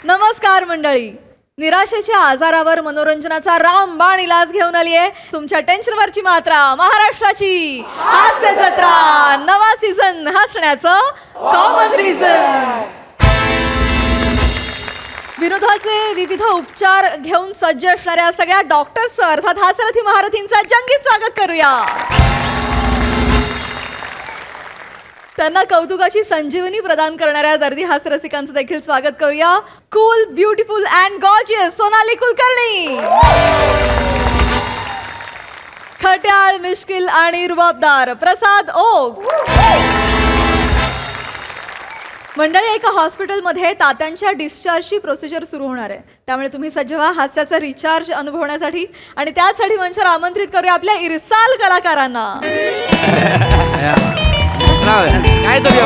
नमस्कार मंडळी. निराशेच्या आजारावर मनोरंजनाचा रामबाण इलाज घेऊन आली आहे तुमच्या टेन्शनवरची मात्रा महाराष्ट्राची हास्य जत्रा. नवा सीझन हसण्याचं कॉमन रिझन. विनोदाचे विविध उपचार घेऊन सज्ज असणाऱ्या सगळ्या डॉक्टर्स अर्थात हास्यरथी महारथींचा जंगी स्वागत करूया. त्यांना कौतुकाची संजीवनी प्रदान करणाऱ्या दर्दी हास्यरसिकांचं देखील स्वागत करूया. Cool, beautiful and gorgeous Sonali Kulkarni. खट्याळ, मिश्किल आणि रुबाबदार प्रसाद ओक. मंडळी, एका हॉस्पिटलमध्ये तात्यांच्या डिस्चार्जची प्रोसिजर सुरू होणार आहे, त्यामुळे तुम्ही सज्ज व्हा हास्याचा रिचार्ज अनुभवण्यासाठी. आणि त्यासाठी मंचावर आमंत्रित करूया आपल्या इरसाल कलाकारांना. काय तरी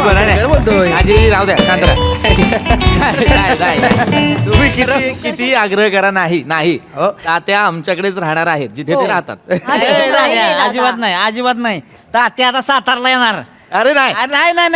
आजी राहू द्या शांत तुम्ही किती आग्रह करा नाही नाही तात्या आमच्याकडेच राहणार आहेत जिथे ते राहतात. अजिबात नाही तात्या आता सातारला येणार. अरे नाही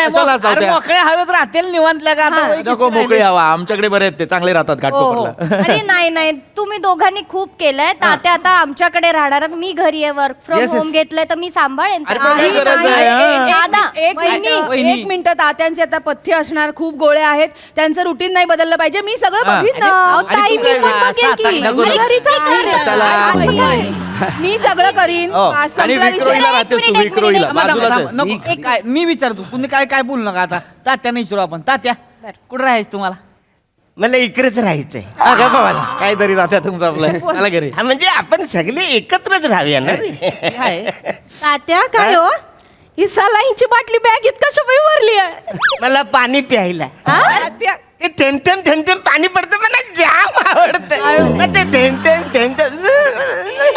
मोकळे हवेत राहतील निवांतल्या का नको मोकळे हवा आमच्याकडे बरे आहेत ते चांगले राहतात घाटकोपरला. अरे नाही तुम्ही दोघांनी खूप केलंय. तात्या आता आमच्याकडे राहणार. मी घरी आहे, वर्क फ्रॉम होम घेतलंय तर मी सांभाळेन. दादा, एक मिनिट. तात्यांचे आता पथ्य असणार, खूप गोळ्या आहेत, त्यांचं रुटीन नाही बदललं पाहिजे. मी सगळं बघीन ना ताई. मी पण बघेन की मी सगळं करीन. आणि विक्रोळीला राहतेस तू, विक्रोळीला बाजूलाच. मी विचारतो तुम्ही काय बोलू नका आता. तात्या नाही विचारू आपण. तात्या कुठं राहायचं तुम्हाला? मला इकडेच राहायचंय. काहीतरी राहत्या तुमचं आपलं मला घरी. म्हणजे आपण सगळे एकत्रच राहूया ना. तात्या काय हो, ही सलाईची बाटली बॅगेत कशा भरली आहे? मला पाणी प्यायला ते थेंब थेंब पाणी पडतं मला जाम आवडतं. मग ते थेंब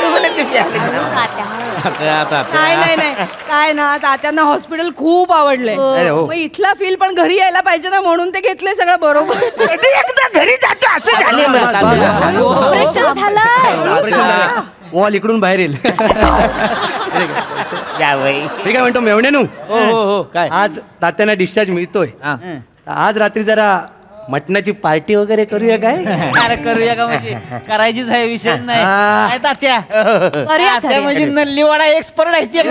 मला ते प्यायला. नाही काय ना, तात्यांना हॉस्पिटल खूप आवडलंय. मग इथला फील पण घरी यायला पाहिजे ना, म्हणून ते घेतलंय सगळं बरोबर. एकदा घरी जातो असं झालं. ऑपरेशन झालं. वॉल इकडून बाहेर येईल. मी काय म्हणतो मेवण्यानू, हो काय आज तात्यांना डिस्चार्ज मिळतोय. आज रात्री जरा मटणाची पार्टी वगैरे करूया काय? अरे करूया का म्हणजे करायचीच आहे, विषय नाही. काय तात्या तात्या म्हणजे नल्लीवाडा एक्सपर्ट आहे.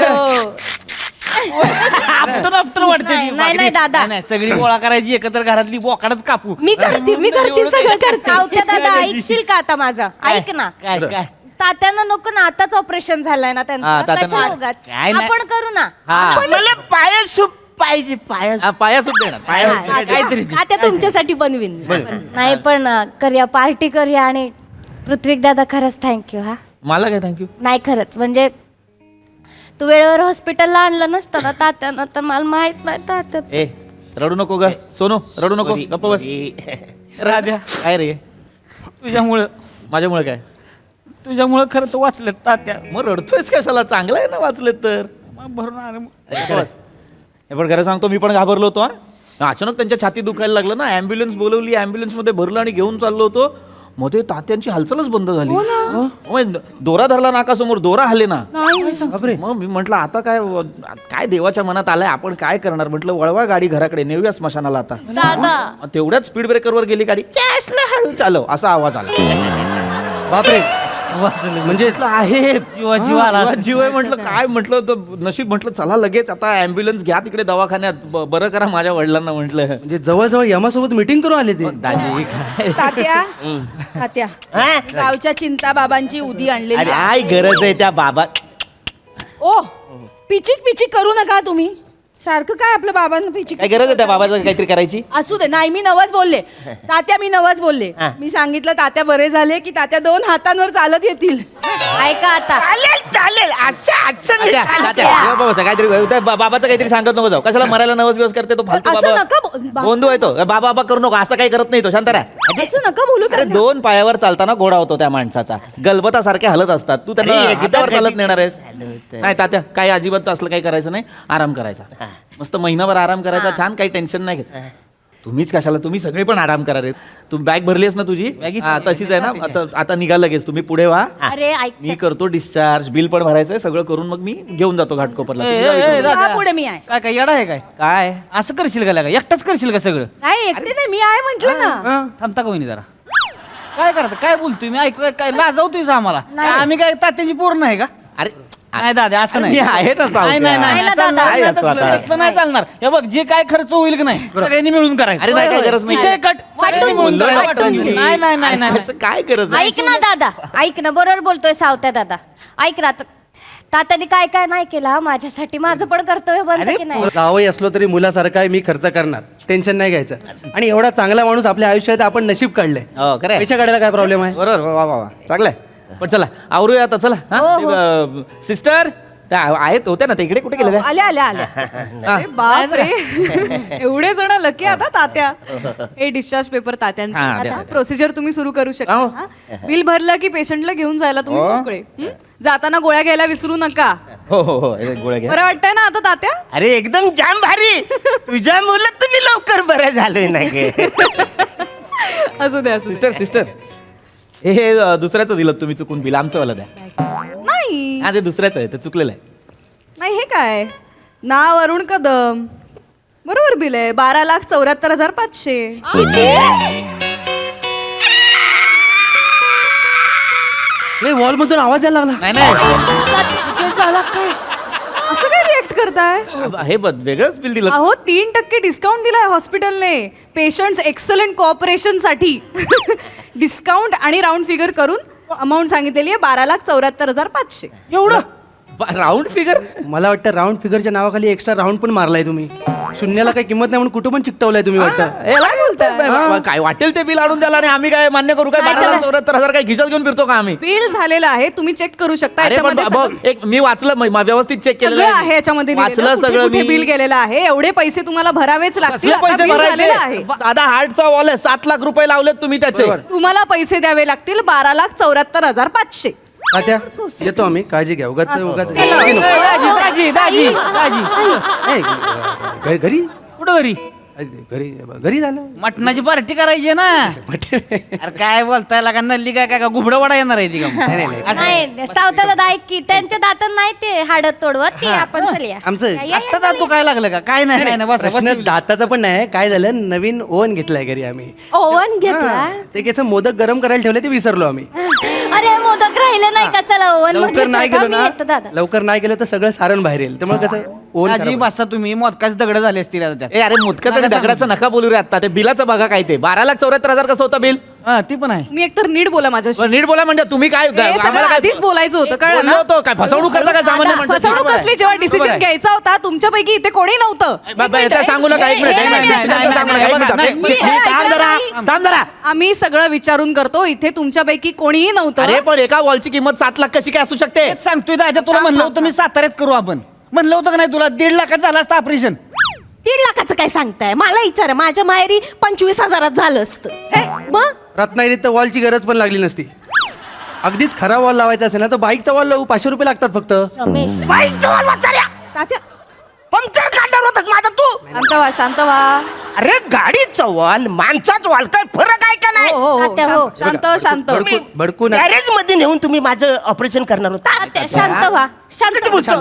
आफ्टर वाटते ती. नाही, दादा. नाही, सगळी गोळा करायची एकत्र घरातली बोकाडच कापू. मी करते सगळं करते. सावत्या दादा, ऐकशील का आता माझं? ऐक ना. काय तात्यांना नको ना, आताच ऑपरेशन झालंय ना त्यांचं. कशाला उगाच? काय नाही. आपण करू ना. मला पाया सूप पाहिजे. पाया पाया सुट देणार काहीतरी. तात्या तुमच्यासाठी बनवीन. नाही पण करूया, पार्टी करूया. आणि पृथ्वी दादा खरंच थँक्यू. हा मला काय थँक्यू. नाही खरंच म्हणजे तू वेळेवर हॉस्पिटलला आणलं नसतं ना तात्यांना तर मला माहित नाही. तात्या ए रडू नको ग सोनू, रडू नको, गप्प बस. राध्या काय रे, तुझ्यामुळं माझ्यामुळे काय, तुझ्यामुळं खरं तर वाचलेत तात्या. मग रडतोयस कशाला, चांगलं आहे ना वाचलेत तर. मग भरून आले. हे पण खरं सांगतो, मी पण घाबरलो होतो. अचानक त्यांच्या छाती दुखायला लागलं ना, ॲम्ब्युलन्स बोलवली, ॲम्ब्युलन्समध्ये भरलं आणि घेऊन चाललो होतो. मध्ये तात्यांची हालचालच बंद झाली. दोरा धरला नाकासमोर, दोरा हल्ले ना. मग मी म्हटलं आता काय देवाच्या मनात आलंय, आपण काय करणार. म्हटलं वळवा गाडी घराकडे, नेऊया स्मशानाला आता. दादा तेवढ्याच स्पीड ब्रेकरवर गेली गाडी, हळू चालव असा आवाज आला. बापरे, म्हणजे आहेत जीव आहे. म्हटलं काय, म्हटलं तर नशीब. म्हटलं चला लगेच आता ॲम्ब्युलन्स घ्या तिकडे दवाखान्यात, बरं करा माझ्या वडिलांना. म्हटलं म्हणजे जवळजवळ यमासोबत मीटिंग करून आले ते. दाजी काय तात्या गावच्या चिंता बाबांची उदी आणलेली. काय गरज आहे त्या बाबा. ओ पिचिक करू नका तुम्ही. सारखं काय आपल्या बाबांना पिचिक. काय गरज आहे त्या बाबाचं काहीतरी करायची. असू दे. नाही, मी नवस बोलले तात्या, मी नवस बोलले. मी सांगितलं तात्या बरे झाले की तात्या 2 हातांवर चालत येतील. ऐका आता. चालेल असं मी काहीतरी बाबाचं काहीतरी सांगत नको जाऊ. कशाला मरायला नवस बिवस करते तो फालतू असं बाबा. नका गोंधू आहे तो. बाबा करू नको, असं काही करत नाही तो. शांत राहा. असं नका बोलू. अरे 2 पायावर चालताना घोडा होतो त्या माणसाचा. गलबतासारखे हलत असतात. तू त्यांना हातावर चालत नेणार आहेस. नाही तात्या, काही अजिबात असलं काही करायचं नाही. आराम करायचा, मस्त महिनाभर आराम करायचा छान, काही टेन्शन नाही घेत. तुम्हीच कशाला, तुम्ही सगळे पण आराम करा रे. तू बॅग भरलीस ना तुझी? बॅगीत- हा, तशीच आहे ना. आता निघा लगेच, तुम्ही पुढे व्हा. अरे ऐक मी करतो डिस्चार्ज, बिल पण भरायचंय, सगळं करून मग मी घेऊन जातो घाटकोपरला. तुम्ही जा इकडून. पुढे मी आहे. काय काय येडा आहे काय काय असं करशील का एकटाच करशील का सगळं? नाही एकटी नाही, मी आहे म्हंटल ना. थांबता का वहिनी जरा? काय करता, काय बोलतोय मी? ऐकू काय लाजवतोय आम्हाला? काय आम्ही काय तात्यांची पोर नाही का? अरे नाही दादा असं नाही. मी आहे ना सावत्या. नाही नाही नाही नाही ना चालणार, दादा. नाही काय असं चालणार, आता? तसलं नाही चालणार. हे बघ जे काय खर्च होईल की नाही सगळ्यांनी मिळून करायचं. अरे नाही, काय गरज नाही. विषय कट. सगळ्यांनी मिळून बोललोय करायचं. वाटून घे. नाही नाही नाही नाही असं काय गरज आहे? ऐक ना दादा, ऐक ना, बरोबर बोलतोय सावत्या दादा. ऐक ना, तात्याने काय काय नाही केलं हा माझ्यासाठी. माझं पण कर्तव्य बनतं की नाही? जावई असलो तरी मुलासारखा आहे, मी खर्च करणार, टेन्शन नाही घ्यायचं. आणि एवढा चांगला माणूस आपल्या आयुष्यात आपण नशीब काढलंय. हो, खरं आहे. पैसा काढायला काय प्रॉब्लेम आहे? बरोबर, वा वा वा, चांगलंय. पण चला आवरूया आता, चला. सिस्टर त्या आहेत होत्या ना, ते इकडे कुठे गेले त्या? आल्या आल्या आल्या. अरे बाप रे एवढे जण लकी आता तात्या. हे डिस्चार्ज पेपर हा, द्या, तात्यांचा द्या. प्रोसिजर तुम्ही सुरू करू शकता. हो. हा? बिल भरलं की पेशंटला घेऊन जायला तुम्ही मोकळे. जाताना गोळ्या घ्यायला विसरू नका. हो हो हो, हे गोळ्या घ्या. बरं वाटतंय ना आता तात्या? अरे एकदम जाम भारी. तुझ्या मुलं तुम्ही लवकर बरं झालोय ना गे. असू दे असू दे. सिस्टर सिस्टर हे दुसऱ्याचं दिलं तुम्ही चुकून बिल, आमचं वाला द्या. नाही हा, ते दुसऱ्याचं आहे, ते चुकलेलं आहे. नाही, हे काय नाव अरुण कदम, बरोबर बिल आहे. 12,74,500. नाही, वॉल मधून आवाज यायला लागला. नाही नाही, असं काय रिएक्ट करताय? हे बघ वेगळंच बिल दिलं. अहो 3% डिस्काउंट दिलाय हॉस्पिटलने पेशंट्स एक्सलंट कॉपरेशन साठी. डिस्काउंट आणि राऊंड फिगर करून अमाऊंट सांगितलेली आहे 12,74,500. एवढं राऊंड फिगर. मला वाटतं राऊंड फिगरच्या नावाखाली एक्स्ट्रा राऊंड पण मारलाय तुम्ही. शून्याला काही किंमत नाही म्हणून कुठं पण चिकटवलंय तुम्ही वाटतं. काय बोलताय? काय वाटेल ते बिल आणून द्याला आणि आम्ही काय मान्य करू? काय 12,74,000 काय खिशात घेऊन फिरतो का आम्ही? बिल झालेलं आहे, तुम्ही चेक करू शकता. अरे पण याच्यामध्ये बघ, एक मी वाचलं, व्यवस्थित चेक केलेलं सगळं आहे याच्यामध्ये वाचलं लिहिलेलं. कुठे सगळं कुठे मी. बिल गेलेलं आहे. एवढे पैसे तुम्हाला भरावेच लागतील. कसले आता पैसे बिल झालेलं आहे. भरायचे? साधा हार्टचा वॉल आहे, 7 लाख रुपये लावलेत तुम्ही त्याचे. तुम्हाला पैसे द्यावे लागतील 12,74,500. तात्या येतो आम्ही, काळजी घ्या. उगाच उगाच दाजी दाजी दाजी दाजी नाही, घरी कुठं घरी? घरी घरी झालं. मटणाची पार्टी करायची आहे ना. अरे काय बोलताय लागा, नल्ली काय काय घुबडा वडा येणार आहे ती का? नाही सावत्या दादा ऐक की, त्यांच्या दातन नाही ते हाडत तोडवत ती. आपण चलूया. आमचं आत्ता दात तू काय लागलं का? काय नाही काय नाही, बस प्रश्न दाताचा पण नाही. काय झालं, नवीन ओव्हन घेतलाय घरी आम्ही. ओव्हन घेतला. ते कसं मोदक गरम करायला ठेवले, ते विसरलो आम्ही. अरे मोदक राहिले नाही का? चला ओव्हन लवकर नाही गेलो ना, दादा. लवकर नाही गेलो तर सगळं सारण बाहेर येईल. त्यामुळे कसं ओव्हन दाजी बसा तुम्ही, मोदकाचे दगड झाले असतील आता त्यात. ए अरे मुदकाचं आणि दगडाचं नका बोलू रे आता. ते बिलाचं बघा काय ते 12,74,000 कसं होतं बिल? हा ती पण आहे. मी एकतर नीट बोला माझ्याशी. बरं, नीट बोला म्हणजे तुम्ही काय हे सगळं आम्हाला काय आधीच बोलायचं होतं, कळलं बोललो ना? होतो काय? फसवणूक करता काय सामान्य माणसाची? फसवणूक असली जेव्हा डिसिजन घ्यायचा होता तुमच्यापैकी इथे कोणी नव्हतं. बाबा, याचं सांगू नका, एक मिनिट, एक मिनिट, नाही, नाही, सांगू नका, नाही, एक मिनिट. नाही, मी- थांब जरा, थांब जरा. आम्ही सगळं विचारून करतो. इथे तुमच्यापैकी कोणीही नव्हतं. अरे पण एका वॉलची किंमत 7 लाख कशी काय असू शकते? तेच सांगतोय दादा, तुला म्हणलं होतं मी साताऱ्यात करू आपण. म्हणलं होतं का नाही तुला? 1.5 लाखात झालं असतं ऑपरेशन. 1.5 लाखाचं काय सांगताय? मला विचार, माझ्या माहेरी 25,000 झालं असतं. मग रत्नागिरीत तर वॉलची गरज पण लागली नसती. अगदीच खरा वॉल लावायचा असेल ना तर बाईकचा वॉल लावू, 500 रुपये लागतात फक्त. रमेश बाईकचा वॉल वाचाऱ्या. तात्या पंक्चर काढणार होतात माझा तू. शांत व्हा, शांत व्हा. अरे गाडीचा वॉल, माणसाचा वॉल, काय फरक आहे का हो नाही? हो हो, तात्या, हो. शांत शांत. भडकू नका. गॅरेज मध्ये नेऊन तुम्ही माझं ऑपरेशन करणार होता. तात्या, शांत व्हा, शांत व्हा.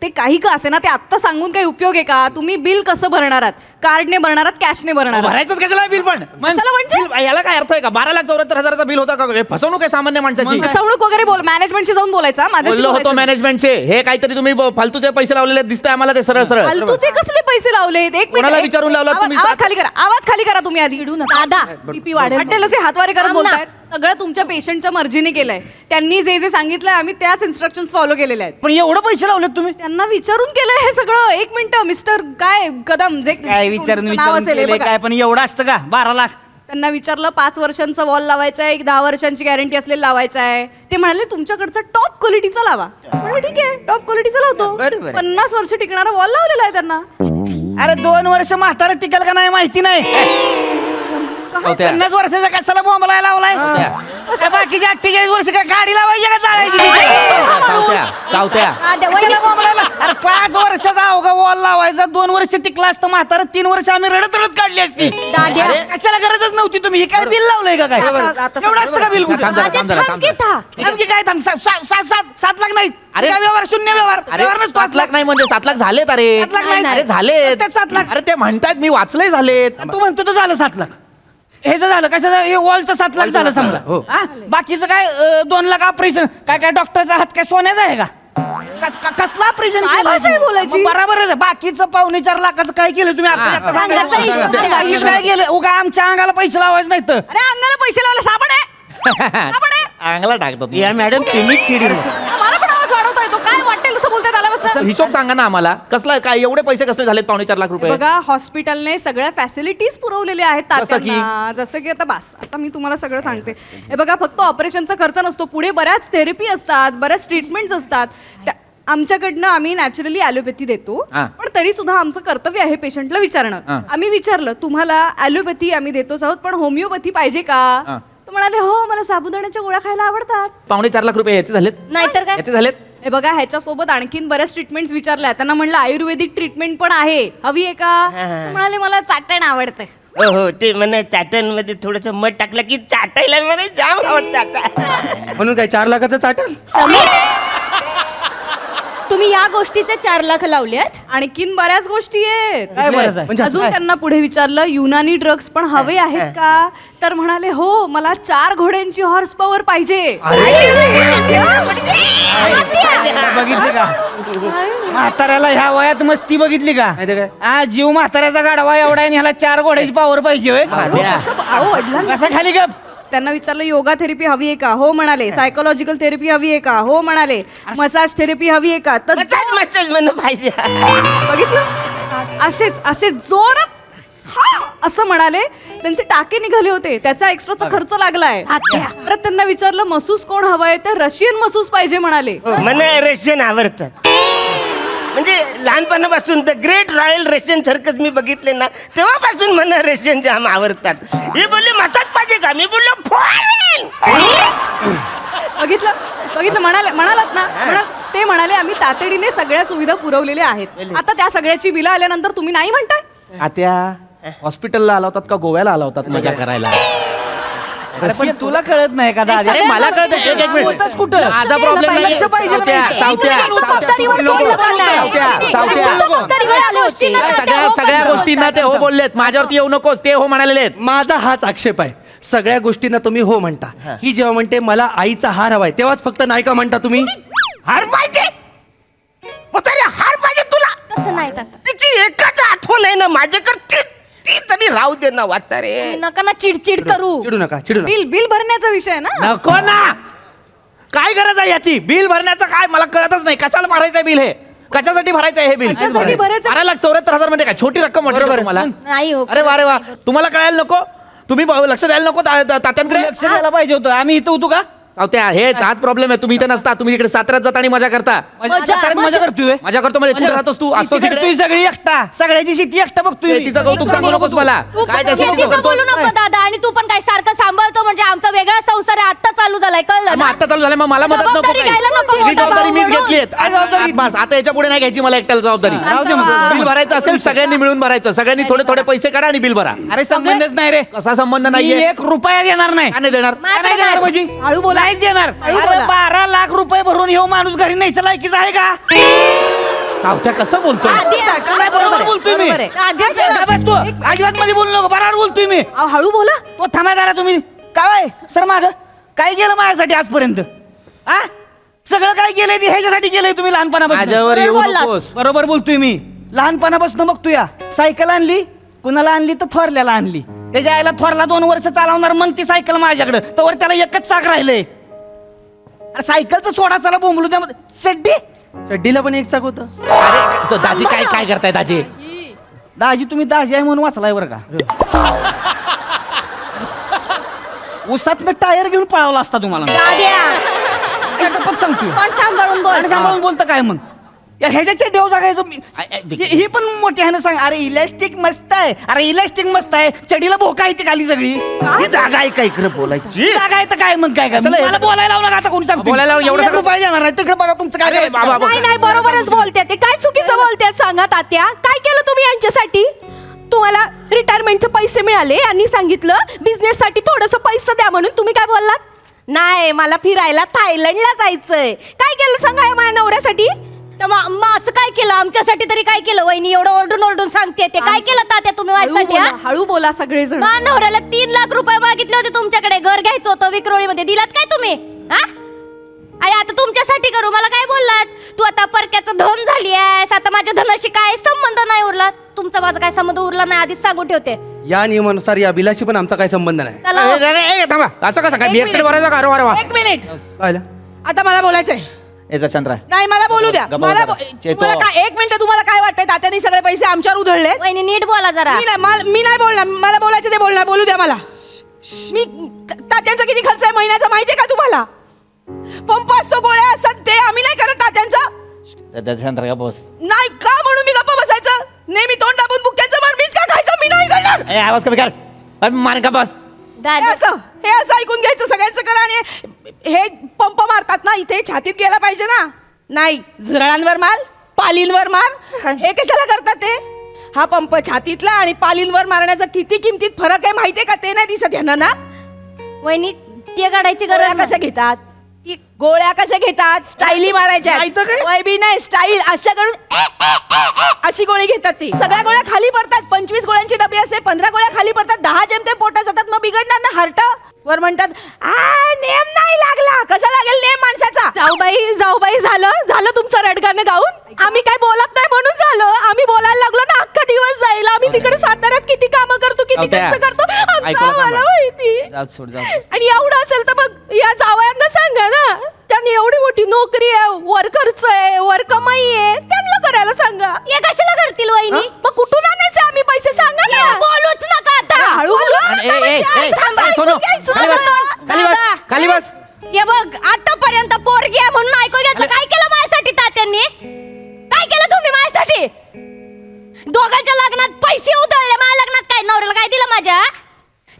ते काही का असे ना, ते आत्ता सांगून काही उपयोग आहे का? तुम्ही बिल कसं भरणार आहात? कार्डने भरणार आहात, कॅशने भरणार आहात? भरायचंच कशाला बिल पण? कशाला म्हणजे? बिल- याला काय अर्थ आहे का? 12,74,000 बिल होता का? हे फसवणूक आहे सामान्य माणसाची. फसवणूक वगैरे बोल, मॅनेजमेंटशी जाऊन बोलायचा. माझ्याशी बोललो होतो बोलायचं. मॅनेजमेंटचे. हे काहीतरी तुम्ही फालतूचे पैसे लावलेले दिसतंय आम्हाला, ते सरळ सरळ. फालतूचे कसले पैसे लावलेत? एक मिनिट, कोणाला एक- विचारून लावलात आवाज- तुम्ही? आवाज खाली करा, आवाज खाली करा तुम्ही आधी. दादा बीपी वाढेल. वाटेल असे हातवारे करत थांब ना. बोलतायत. सगळं तुमच्या पेशंटच्या मर्जीने केलंय. त्यांनी जे जे सांगितलंय आम्ही त्याच इन्स्ट्रक्शन फॉलो केलेले आहेत. पण एवढं पैसे लावलेत तुम्ही? त्यांना विचारून केलंय हे सगळं. एक मिनिट मिस्टर काय कदम, जे काय विचारून तुमचं नाव असेल हे बघा. काय? पण एवढं असतं का? 12 लाख. त्यांना विचारलं 5 वर्षांचा वॉल लावायचा आहे, 10 वर्षांची गॅरंटी असलेला लावायचा आहे. ते म्हणाले तुमच्याकडचा टॉप क्वालिटीचा लावा. म्हणजे ठीक आहे, टॉप क्वालिटीचा लावतो. बरोबर आहे. 50 वर्ष टिकणारा वॉल लावलेला आहे त्यांना. अरे 2 वर्ष म्हातारा टिकल का नाही माहिती नाही. सावत्या. 50 वर्षाचा कशाला बॉम्बला लावलाय सावत्या. बाकीची 48 वर्ष काय गाडी लावायची का चालायची सावत्या सावत्या दाद्या, कशाला वहिनी- बॉम्बला अरे 5 वर्षाचा अवघा वॉल लावायचा 2 वर्ष टिकला असतं म्हातारा 3 वर्ष आम्ही रडत रडत काढली असती दाद्या. अरे, कशाला गरजच नव्हती तुम्ही हे काय बिल लावलंय का काय एवढं असतं का बिल कुठे थांब जरा, थांब जरा, थांब की था. आणखी काय थांब 7 लाख नाही अरे. अरे व्यवहार शून्य व्यवहार अरे व्यवहारच 7 लाख नाही म्हणजे 7 लाख झालेत अरे 7 लाख नाही. अरे झालेत नुसतेच 7 लाख. अरे ते म्हणतायत मी वाचलंय झालेत तू म्हणतो तर झालं 7 लाख हे जर झालं कशाचं हे वॉलचं 7 लाख झालं समजा हो. हा? बाकीचं काय 2 लाख ऑपरेशन काय डॉक्टरचा हात काय सोन्याचा आहे का कसलं ऑपरेशन काय भाषा आहे बोलायची? बरोबरच आहे बाकीचं 4.25 लाखाचं काय केलं तुम्ही आता सांगायचं नाही. बाकी काय केलं उगा आमच्या अंगाला पैसे लावायचे नाही तर अरे अंगाला पैसे लावायला साबण आहे साबण आहे. अंगला टाकतात या मॅडम तुम्हीच चिडी मला पण आवाज वाढवता येतो काय वाटेल असं बोलताय त्याला बसलं हिशोब सांगा ना आम्हाला कसला काय एवढे पैसे कसले झालेत 4.25 लाख रुपये बघा हॉस्पिटलने सगळ्या फॅसिलिटीज पुरवलेल्या आहेत जसं की? तात्यांना जसं की आता आता मी तुम्हाला सगळं सांगते हे बघा फक्त ऑपरेशनचा खर्च नसतो पुढे बऱ्याच थेरपी असतात बऱ्याच ट्रीटमेंट्स असतात आमच्याकडनं आम्ही नॅचरली ॲलोपॅथी देतो हा. पण तरी सुद्धा आमचं कर्तव्य आहे पेशंटला विचारणं हा. आम्ही विचारलं तुम्हाला ॲलोपॅथी आम्ही देतोच आहोत पण होमिओपॅथी पाहिजे का हा. तो म्हणाले हो मला साबुदाण्याच्या गोळ्या खायला आवडतात 4.25 लाख रुपये याचे झालेत नाहीतर काय याचे झालेत हे बघा ह्याच्यासोबत आणखीन बऱ्याच ट्रीटमेंट्स विचारल्या त्यांना म्हणलं आयुर्वेदिक ट्रीटमेंट पण आहे हवी आहे का तो म्हणाले मला चाटण आवडतं हो हो ते म्हणे चाटण मध्ये थोडस मध टाकलं की चाटायला मला जाम आवडतं आता. म्हणून काय 4 लाखाचं चाटल रमेश, तुम्ही या गोष्टीचे 4 लाख लावले आहेत आणखीन बऱ्याच गोष्टी आहेत काय बरं आहे? म्हणजे अजून त्यांना पुढे विचारलं युनानी ड्रग्स पण हवे आहेत का तर म्हणाले हो मला 4 घोड्यांची हॉर्स पॉवर पाहिजे बघितली का म्हाताऱ्याला ह्या वयात मस्ती बघितली का नाही तर काय? हा जीव म्हाताऱ्याचा गाडवा एवढा आहे आणि ह्याला 4 घोड्याची पावर पाहिजे होय अहो, वडिलांना कसा खाली गप त्यांना विचारलं योगा थेरपी हवी आहे का हो म्हणाले सायकोलॉजिकल थेरपी हवी आहे का हो म्हणाले मसाज थेरपी हवी आहे का तर मसाज म्हणून पाहिजे बघितलं असे जोरात हा असं म्हणाले त्यांचे टाके निघाले होते त्याचा एक्स्ट्राचा खर्च लागलाय परत त्यांना विचारलं मसूस कोण हवाय तर रशियन मसूस पाहिजे म्हणाले मला रशियन आवडतात म्हणजे लहानपणापासून the great royal Russian circus मी बघितले ना तेव्हापासून मला रशियन जाम आवडतात हे बोलले मसाज पाहिजे का मी बोललो फॉरेन बघितलं म्हणालात ना ते म्हणाले आम्ही तातडीने सगळ्या सुविधा पुरवलेल्या आहेत आता त्या सगळ्याची बिलं आल्यानंतर तुम्ही नाही म्हणताय आत्या हॉस्पिटलला आला होतात का गोव्याला आला होतात मजा करायला अरे पण तुला कळत नाही का दादा अरे मला कळतं एक मिनिट बोलताच कुठं माझा प्रॉब्लेम नाही लक्ष पाहिजे ना सावत्या, बाई. सावत्या, जबाबदारीवर सोडलं का नाही? सावत्या, सावत्या. त्यांच्या जबाबदारीवर आले होते. सगळ्या गोष्टींना ते हो बोललेत माझ्यावरती येऊ नकोस ते हो म्हणालेले आहेत माझा हाच आक्षेप आहे सगळ्या गोष्टींना तुम्ही हो म्हणता ही जेव्हा म्हणते मला आईचा हार हवाय तेव्हाच फक्त नाही का म्हणता तुम्ही हार पाहिजे म्हातारे हार पाहिजे तुला तसं नाही तात्या. तिची एकच आठवण आहे ना माझ्याकडे ती तरी राहू दे ना वाचा रे तुम्ही नका ना चिडचिड करू चिडू नका चिडू नका बिल भरण्याचा विषय ना नको ना काय गरज आहे याची बिल भरण्याचं काय मला कळतच नाही कशाला भरायचंय बिल हे कशासाठी भरायचं आहे हे बिल कशासाठी भरायचं? 12,74,000 म्हणजे काय छोटी रक्कम वाटते का तुम्हाला नाही हो अरे वा रे वा तुम्हाला कळायला नको तुम्ही लक्ष द्यायला नको तात्यांकडे लक्ष द्यायला पाहिजे होतं आम्ही इथं होतो का सावत्या हेच हाच प्रॉब्लेम आहे तुम्ही इथे नसता तुम्ही इकडे साताऱ्यात जाता आणि मजा करता मजा करतोय मजा करतो म्हणजे कुठे राहतोस तू असतो शेती करतोय सगळी एकटा सगळ्याची शेती एकटा बघतोय तिचं कौतुक सांगू नकोस मला तू काय त्या शेतीचं शेतीचं बोलू नको दादा आणि तू पण काय सारखं सांभाळतो म्हणजे आमचा वेगळा संसार आहे आता चालू झालाय कळलं मग ना आता चालू झालं मग मला मदत नको जबाबदारी काय? घ्यायला नको ही मोठा जबाबदारी भाऊ मीच म्हणून. घेतली काय जबाबदारी? बस आता याच्या पुढे नाही घ्यायची मला एकट्याला जबाबदारी राहू दे मग. बिल भरायचं असेल सगळ्यांनी मिळून भरायचं सगळ्यांनी थोडे थोडे पैसे काढा आणि बिल भरा अरे संबंधच नाही रे कसा संबंध मी नाहीये 1 रुपया देणार नाही का नाही देणार मा- का नाही देणार म्हणजे हळू बोला. नाहीच देणार हळू अरे बोला. 12 लाख रुपये भरून येऊ माणूस घरी न्यायचं लायकीच आहे का सावत्या कसं बोलतोय काय बरोबर बोलतोय मी बरोबर आहे. आधी काय बस तू अजिबात मध्ये बोलू नको बरोबर बोलतोय मी अहो, हळू बोला तो थांबा जरा तुम्ही काय सर माग काय केलं माझ्यासाठी आजपर्यंत आ सगळं काय केलंय ते ह्याच्यासाठी केलंय तुम्ही लहानपणापासून माझ्यावर येऊ नकोस बरोबर बोलतोय मी लहानपणापासून बघतो या सायकल आणली कुणाला आणली तर थोरल्याला आणली त्याच्या आईला थोरला 2 वर्ष चालवणार मग ती सायकल माझ्याकडे तर त्याला एकच चाक राहिलंय अरे सायकलचं सोडा चला बोंबलू त्यामध्ये चड्डी चड्डीला पण एक चाक होतं अरे तो दाजी काय काय करताय दाजी दाजी तुम्ही दाजी आहे म्हणून वाचलाय बरं का उसातनं टायर घेऊन पळावला असता तुम्हाला दाद्या पण सांगतोय कोण सांभाळून बोल आणि सांभाळून बोलतं काय मग यार ह्याच्या चड्ड्यावर जागायचो मी ही पण मोठ्या ह्यानं सांग. अरे इलास्टिक मस्त आहे, अरे इलास्टिक मस्त आहे, चडीला भोका येते खाली सगळी. ही जागा आहे का इकडे बोलायची? जागा आहे तर काय मग काय मला बोलायला लावलं का आता कोणी सांग बोलायला लावून एवढं सगळं रुपये जाणार नाही तिकडे बघा तुमचं काय अरे बाबा, नाही नाही बरोबरच बोलते ते. काय चुकीचं बोलतात सांगा तात्या. काय केलं तुम्ही यांच्यासाठी? तुम्हाला रिटायरमेंटचे पैसे मिळाले आणि सांगितलं बिझनेस साठी थोडस पैसे द्या म्हणून. तुम्ही काय बोललात? नाही मला फिरायला थायलंडला जायचंय. काय केलं सांगा या माझ्या नवऱ्यासाठी? तर मग असं काय केलं आमच्यासाठी तरी काय केलं वहिनी? एवढं ओरडून ओरडून सांगते ते. काय केलं तात्या तुम्ही माझ्यासाठी? हा? हळू बोला सगळेजण. मा नवऱ्याला 3 लाख रुपये मागितले होते तुमच्याकडे. घर घ्यायचं होतं विक्रोळीमध्ये. दिलात काय तुम्ही? हा? अरे आता तुमच्यासाठी करू मला काय बोललात? तू आता परक्याचं धन झाली आहेस. आता माझ्या धनाशी काय संबंध नाही उरला. तुमचा माझा काय संबंध उरला नाही आधीच सांगून ठेवते. या नियमानुसार या बिलाशी पण आमचा काही संबंध नाही. चला हो. थांबा, असं कसं काय? मी एकटे भरायचा का? अरे वा. एक मिनिट, पाहिलं? आता मला बोलायचंय. याचा चंद्रा नाही मला बोलू द्या. गप्पा मला बसा. चेतो. तुम्हाला काय एक मिनिट, तुम्हाला काय वाटतंय तात्याने सगळे पैसे आमच्यावर उधळले? वहिनी नीट बोला जरा. मी नाही बोलणार. मला बोलायचं ते बोलणार. बोलू द्या मला. मी तात्यांचा किती खर्च आहे महिन्याचा माहितीये का तुम्हाला? पंप असतो, गोळ्या असतात, ते आम्ही नाही करत तात्यांचा. चंद्रा का बस नाही का म्हणून मी गप्प बसायचं? नेहमी तोंड दाबून बुक्क्यांचं मन मीच का खायचं? मी नाही करणार. ए आवाज कमी कर. अरे मान का बस. दादा हे असं ऐकून घ्यायचं सगळ्यांचं करा. आणि हे पंप मारतात ना इथे, छातीत गेला पाहिजे ना. नाही, झुरळांवर मार, पालींवर मार. हे कशाला करतात ते? हा पंप छातीतला आणि पालींवर मारण्याचा किती किमतीत फरक आहे माहितीये का? ते नाही दिसत यांना ना. वहिनी ते काढायची गोळ्या गरज कशा नाही. घेतात? ती गोळ्या कशा घेतात? स्टाईली मारायच्या. वय बी नाही, स्टाईल अशा करून अशी गोळी घेतात ती. सगळ्या गोळ्या खाली पडतात. 25 गोळ्यांची डबी असते, 15 गोळ्या खाली पडतात, 10 जेमते पोटात जातात. मग बिघडणार ना हार्ट. वर म्हणतात नेम नाही लागला. कसा लागेल नेम माणसाचा? जाऊबाई झालं तुमचं रडगाणं गाऊन. आम्ही काय बोलत नाही म्हणून झालं. आम्ही बोलायला लागलो ना अख्खा दिवस जाईल. आम्ही तिकडे साताऱ्यात किती कामं करतो, किती जाऊ द्या. कष्ट करतो आमचं ऐकून आम्हाला सांगा. माहिती. जाऊ सोड जाऊ. आणि एवढं असेल तर मग या जावयांना सांगा ना. त्यांनी एवढी मोठी नोकरी आहे, वर खर्च आहे, वर कमाई आहे, त्यांना करायला सांगा. हे कशाला करतील वहिनी? मग कुठून आणायचे आम्ही पैसे सांगा ना. हे बोलूच नका आता. हळू बोला. ए, ए, ए, ए, सोनू, खाली बस, खाली बस, खाली बस. हे बघ आतापर्यंत पोरगी आहे म्हणून ऐकून घेतलं. काय केलं माझ्यासाठी तात्यांनी? काय केलं तुम्ही माझ्यासाठी? दोघांच्या लग्नात पैसे उधळले. माझ्या लग्नात काय नवऱ्याला काय दिलं माझ्या?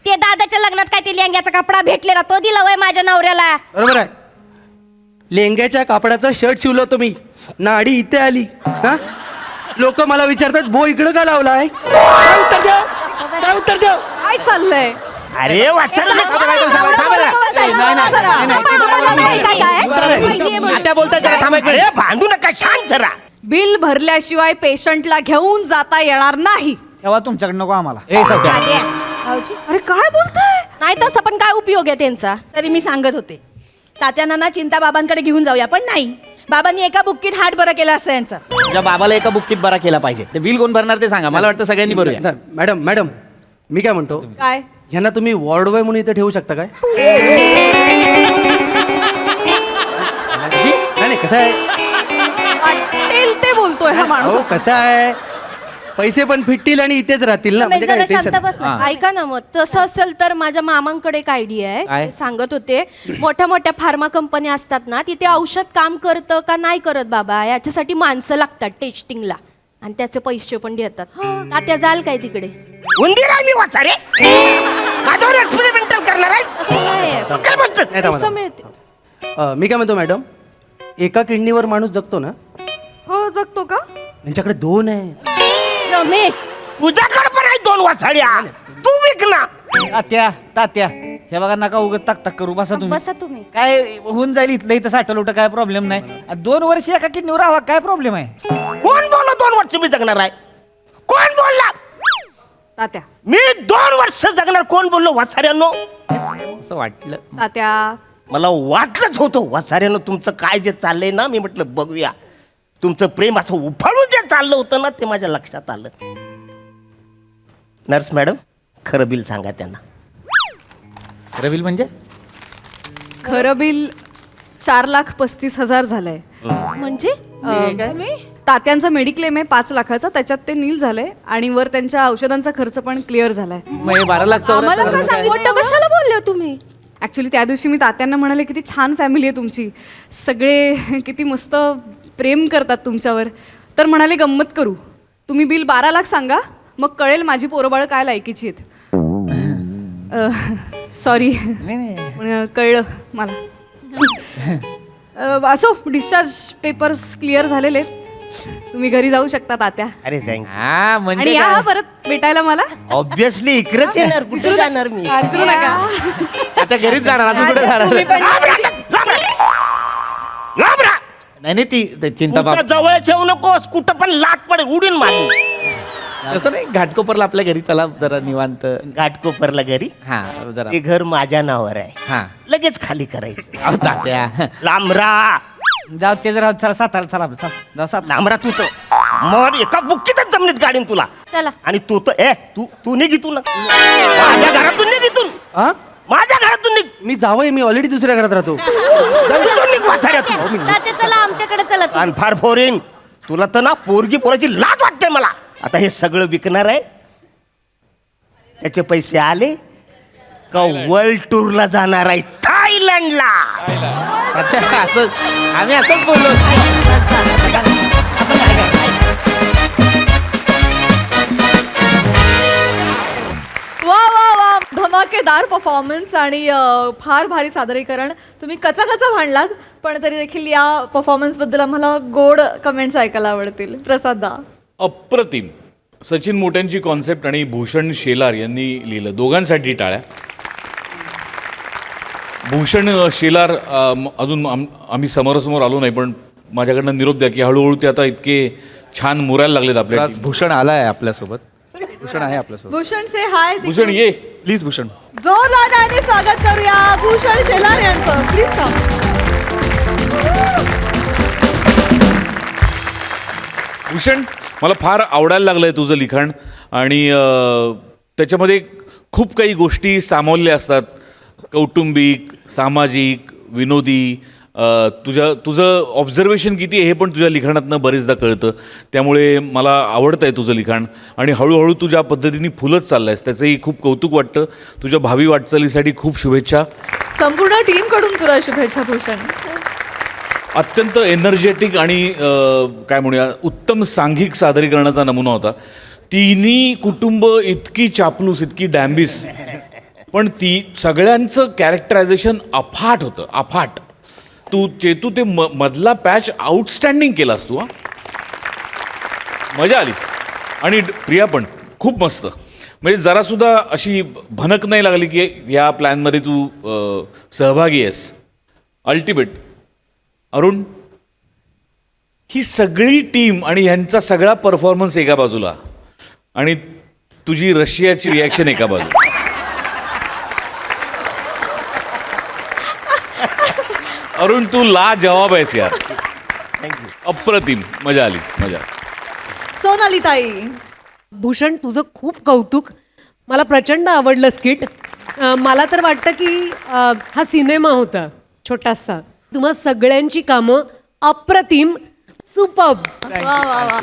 ते दादाच्या लग्नात काय ते लेंग्याचा कपडा भेटलेला तो दिला वय माझ्या नवऱ्याला. बरोबर आहे. लेंग्याच्या कापडाचा शर्ट शिवलो तुम्ही, नाडी इथे आली. हा, लोक मला विचारतात भो इकडं का लावलाय? काय उत्तर द्या? काय उत्तर द्या? काय चाललंय? अरे वाचा आता बोलताय जरा थांबा एक मिनिट. अरे भांडू नका, शांत जरा. बिल भरल्याशिवाय पेशंटला घेऊन जाता येणार नाही. तेव्हा तुमच्याकडे नको आम्हाला. ए सत्या अरे काय बोलताय? नाही तसं पण काय उपयोग आहे त्यांचा? तरी मी सांगत होते तात्यांना ना चिंता बाबांकडे घेऊन जाऊया, पण नाही. बाबांनी एका बुक्कीत हात बरं केलं असं यांचं. तुझ्या बाबाला एका बुक्कीत बरा केला पाहिजे. ते बिल कोण भरणार ते सांगा. मला वाटतं सगळ्यांनी भरूया. मॅडम मी काय म्हणतो, काय? ह्यांना तुम्ही वॉर्ड बॉय म्हणून इथे ठेवू शकता काय? नाही कसं आहे, वाटेल ते बोलतोय हा माणूस. हो कसं आहे, पैसे पण फिटतील आणि इथेच राहतील ना. तुम्ही म्हणजे काय जरा शांत टेन्शन. बस ना. ऐका ना, मग तसं असेल तर माझ्या मामांकडे एक आयडिया आहे. काय? ते सांगत होते मोठ्या मोठ्या फार्मा कंपन्या असतात ना, तिथे औषध काम करतं का नाही करत बाबा याच्यासाठी माणसं लागतात टेस्टिंगला, आणि त्याचे पैसे पण देतात. तात्या जाल काय तिकडे? उंदीर आहे मी वाचा रे. माझ्यावर एक्सपेरिमेंटल करणार आहे. असं नाही, काय बोलतोय? नाही, थांबा, पैसे मिळते. मी काय म्हणतो मॅडम, एका किडनीवर माणूस जगतो ना, हो जगतो का? यांच्याकडे 2 आहे. रमेश तुझ्याकडे पण आहे 2 वासाड्या. तू विक ना. तात्या हे बघा नका उगत ताक करू. बसा तुम्ही. बसा तुम्ही. काय होऊन जाईल इथलं इथं साठल उठं काय प्रॉब्लेम नाही. 2 वर्ष एका किडनीवर राहावा काय प्रॉब्लेम आहे? कोण बोलला 2 वर्ष मी जगणार आहे? कोण बोलला? तात्या मी 2 वर्ष जगणार. कोण बोललो वासाऱ्यांनो? असं वाटलं. तात्या मला वाटलंच होतं वासाऱ्यानं तुमचं काय जे चाललंय ना. मी म्हटलं बघूया. तुमचं प्रेम असं उफाळून जे चाललं होतं ना ते माझ्या लक्षात आलं. नर्स मॅडम खरं बिल सांगा त्यांना. खरं बिल म्हणजे? खरं बिल 4,35,000 झालंय. म्हणजे तात्यांचा मेडिक्लेम आहे 5 लाखाचा, त्याच्यात ते नील झालंय आणि वर त्यांच्या औषधांचा खर्च पण क्लिअर झालाय. मग हे 12 लाख आम्हाला का सांगितलं? कशाला बोलले हो तुम्ही? ऍक्च्युली त्या दिवशी मी तात्यांना म्हणाले किती छान फॅमिली आहे तुमची, सगळे किती मस्त प्रेम करतात तुमच्यावर. तर म्हणाले गंमत करू, तुम्ही बिल 12 लाख सांगा, मग कळेल माझी पोरबाळ काय लायकीची आहेत. सॉरी, पण कळलं मला. असो, डिस्चार्ज पेपर्स क्लिअर झालेले आहेत. तुम्ही घरी जाऊ शकता तात्या. अरे थँक्यू. हा आणि म्हणजे या काय? परत भेटायला मला. ऑब्विसली इकडेच येणार, कुठे जाणार मी? विसरू नका. आता घरीच जाणार, अजून कुठे जाणार? तुम्ही पण घाबरा. नाही ती चिंता कुठं जवळ ठेवू नकोस, कुठं पण लाट पडेल, उडून मारू. तसं नाही, घाटकोपरला आपल्या घरी चला जरा निवांत. घाटकोपरला घरी हा जरा ते घर माझ्या नावावर आहे, हा लगेच खाली करायचं. अहो, तात्या लांबरा जाऊ ते जरा चला सातारा चला जाऊ सात लांबरा तू तर मग एका बुक्कीतच जमिनीत गाडीन तुला. चला. आणि तू तर तू निघ इथून, माझ्या घरातून निघ इथून, हा माझ्या घरातून निघ. मी जावंय, मी ऑलरेडी दुसऱ्या घरात राहतो. इथून निघ वासाड्यातून. तात्या चला आमच्याकडे चला तू. आणि फार फोरीन तुला तर ना पोराची लाज वाटते मला. आता हे सगळं विकणार आहे, त्याचे पैसे आले का वर्ल्ड टूरला जाणार आहे, थायलंडला. तात्या, असं आम्ही असंच बोललो. वा वा वा, धमाकेदार परफॉर्मन्स आणि फार भारी सादरीकरण. तुम्ही कचा भांडलात, पण तरी देखील या परफॉर्मन्स बद्दल आम्हाला गोड कमेंट्स ऐकायला आवडतील. प्रसाद दा. अप्रतिम. सचिन मोट्यांची कॉन्सेप्ट आणि भूषण शेलार यांनी लिहिलं, दोघांसाठी टाळ्या. भूषण शेलार अजून आम्ही समोरासमोर आलो नाही, पण माझ्याकडनं निरोप द्या की हळूहळू ते आता इतके छान मुरायला लागलेत आपल्या आज भूषण आलाय आपल्यासोबत. भूषण आहे आपल्यासोबत. भूषण से हाय. भूषण ये. प्लीज भूषण. जोरदार टाळ्यांनी स्वागत करूया भूषण शेलार यांचं. Please come. भूषण, मला फार आवडायला लागलं आहे तुझं लिखाण आणि त्याच्यामध्ये खूप काही गोष्टी सामावल्या असतात, कौटुंबिक, सामाजिक, विनोदी. तुझं ऑब्झर्वेशन किती आहे हे पण तुझ्या लिखाणातनं बरेचदा कळतं. त्यामुळे मला आवडतं आहे तुझं लिखाण आणि हळूहळू तू ज्या पद्धतीने फुलत चाललं आहेस त्याचंही खूप कौतुक वाटतं. तुझ्या भावी वाटचालीसाठी खूप शुभेच्छा. संपूर्ण टीम कडून तुला शुभेच्छा भूषण. अत्यंत एनर्जेटिक आणि काय म्हणूया उत्तम सांघिक सादरीकरणाचा नमुना होता. तिन्ही कुटुंब इतकी चापलूस, इतकी डॅम्बिस, पण ती सगळ्यांचं कॅरेक्टरायझेशन अफाट होतं, अफाट. चेतू ते मधला पॅच आउटस्टँडिंग केलास तू. मजा आली. आणि प्रिया पण खूप मस्त. म्हणजे जरासुद्धा अशी भनक नाही लागली की ह्या प्लॅनमध्ये तू सहभागी आहेस. अल्टिमेट. अरुण, ही सगळी टीम आणि ह्यांचा सगळा परफॉर्मन्स एका बाजूला आणि तुझी रशियाची रिॲक्शन एका बाजूला. अरुण, तू ला जवाब आहेस यार. अप्रतिम. मजा आली, मजा. सोनाली ताई. भूषण, तुझं खूप कौतुक. मला प्रचंड आवडलं स्किट. मला तर वाटतं की हा सिनेमा होता छोटासा. तुम्हा सगळ्यांची कामं अप्रतिम, सुपर्ब. वा वा वा.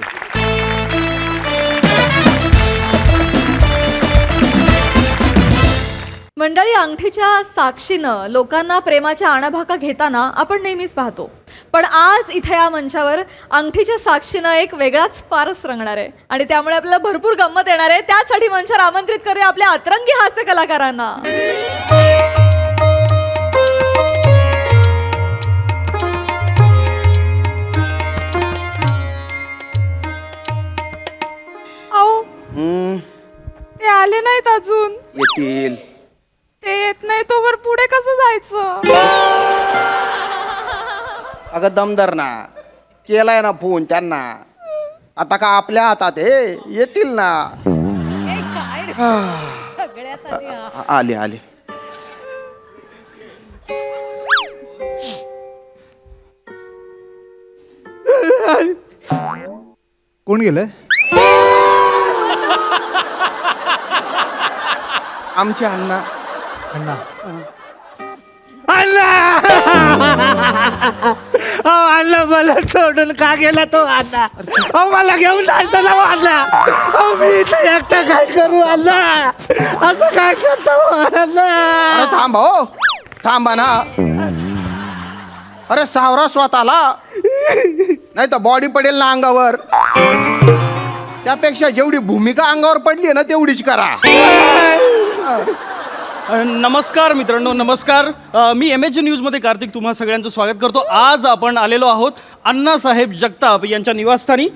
मंडळी, अंगठीच्या साक्षीनं लोकांना प्रेमाच्या आणाभाका घेताना आपण नेहमीच पाहतो, पण आज इथे या मंचावर अंगठीच्या साक्षीनं एक वेगळाच फारच रंगणार आहे आणि त्यामुळे आपल्याला भरपूर गंमत येणार आहे. त्यासाठी मंचावर आमंत्रित करूया आपल्या अतरंगी हास्य कलाकारांना. ते आले नाहीत अजून. येतील. ते येत नाही तोवर पुढे कसं जायचं? अगं दमदार ना, केलाय ना फोन त्यांना, आता का आपल्या हातात हे येतील ना. आले आले. कोण गेलं? आमचे अण्णा. अण्णा. अण्णा मला सोडून का गेला तो अण्णा? मला घेऊन जायचं ना अण्णा. मी इथे एकटा काय करू अण्णा? असं काय करतो अण्णा? अरे थांबा हो, थांबा ना. अरे सावरा स्वतःला नाही तर बॉडी पडेल ना अंगावर. त्यापेक्षा जेवढी भूमिका अंगावर पडली आहे ना तेवढीच करा. नमस्कार मित्रांनो, नमस्कार. मी MH न्यूजमध्ये कार्तिक तुम्हा सगळ्यांचं स्वागत करतो. आज आपण आलेलो आहोत अण्णासाहेब जगताप यांच्या निवासस्थानी.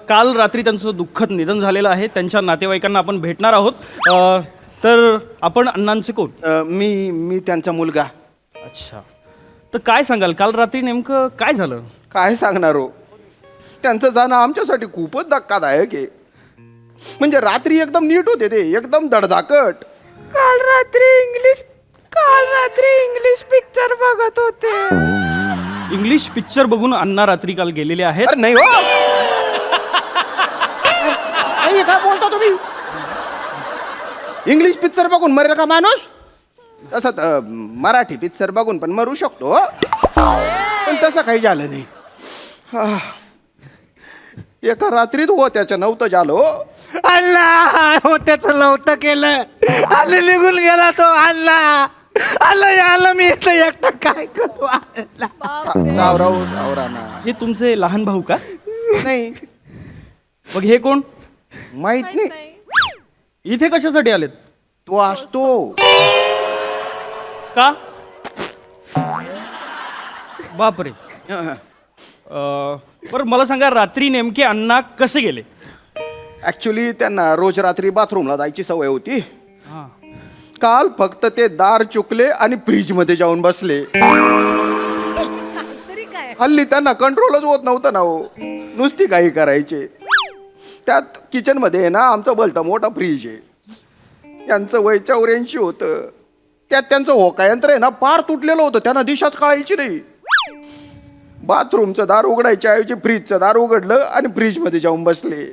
काल रात्री त्यांचं दुःखद निधन झालेलं आहे. त्यांच्या नातेवाईकांना आपण भेटणार आहोत. तर आपण अण्णांचे कोण? मी त्यांचा मुलगा. अच्छा, तर काय सांगाल, काल रात्री नेमकं काय झालं? काय सांगणार हो, त्यांचं जाणं आमच्यासाठी खूपच धक्कादायक आहे. म्हणजे रात्री एकदम नीट होते ते, एकदम धडधाकट. काल रात्री इंग्लिश पिक्चर बघत होते. इंग्लिश पिक्चर बघून अण्णा रात्री काल गेलेले आहेत. अरे नाही हो, हे काय बोलता तुम्ही? इंग्लिश पिक्चर बघून मरेल का माणूस? तसं मराठी पिक्चर बघून पण मरू शकतो, पण तसं काही झालं नाही. एका रात्रीत हो त्याचं नव्हतं झालं. अल्ला हो त्याचं नव्हतं केलं, आलं निघून गेला तो. अल्ला आलं मी इथं एकटा काय करू. सावरा ना. हे तुमचे लहान भाऊ का? नाही, मग हे कोण? माहित नाही. इथे कशासाठी आलेत? तो असतो का? बापरे. बरं मला सांगा, रात्री नेमके अण्णा कसे गेले? ऍक्च्युली त्यांना रोज रात्री बाथरूमला जायची सवय होती. काल फक्त ते दार चुकले आणि फ्रीज मध्ये जाऊन बसले. हल्ली त्यांना कंट्रोलच होत नव्हतं ना हो, नुसती काही करायचे. त्यात किचन मध्ये आहे ना आमचं भलतं मोठा फ्रीज आहे. यांचं वय 84 होतं. त्यात त्यांचं होका यंत्र आहे ना पार तुटलेलं होतं, त्यांना दिशाच कळायची नाही. बाथरूमचं दार उघडायच्या ऐवजी फ्रीजचं दार उघडलं आणि फ्रीज मध्ये जाऊन बसले.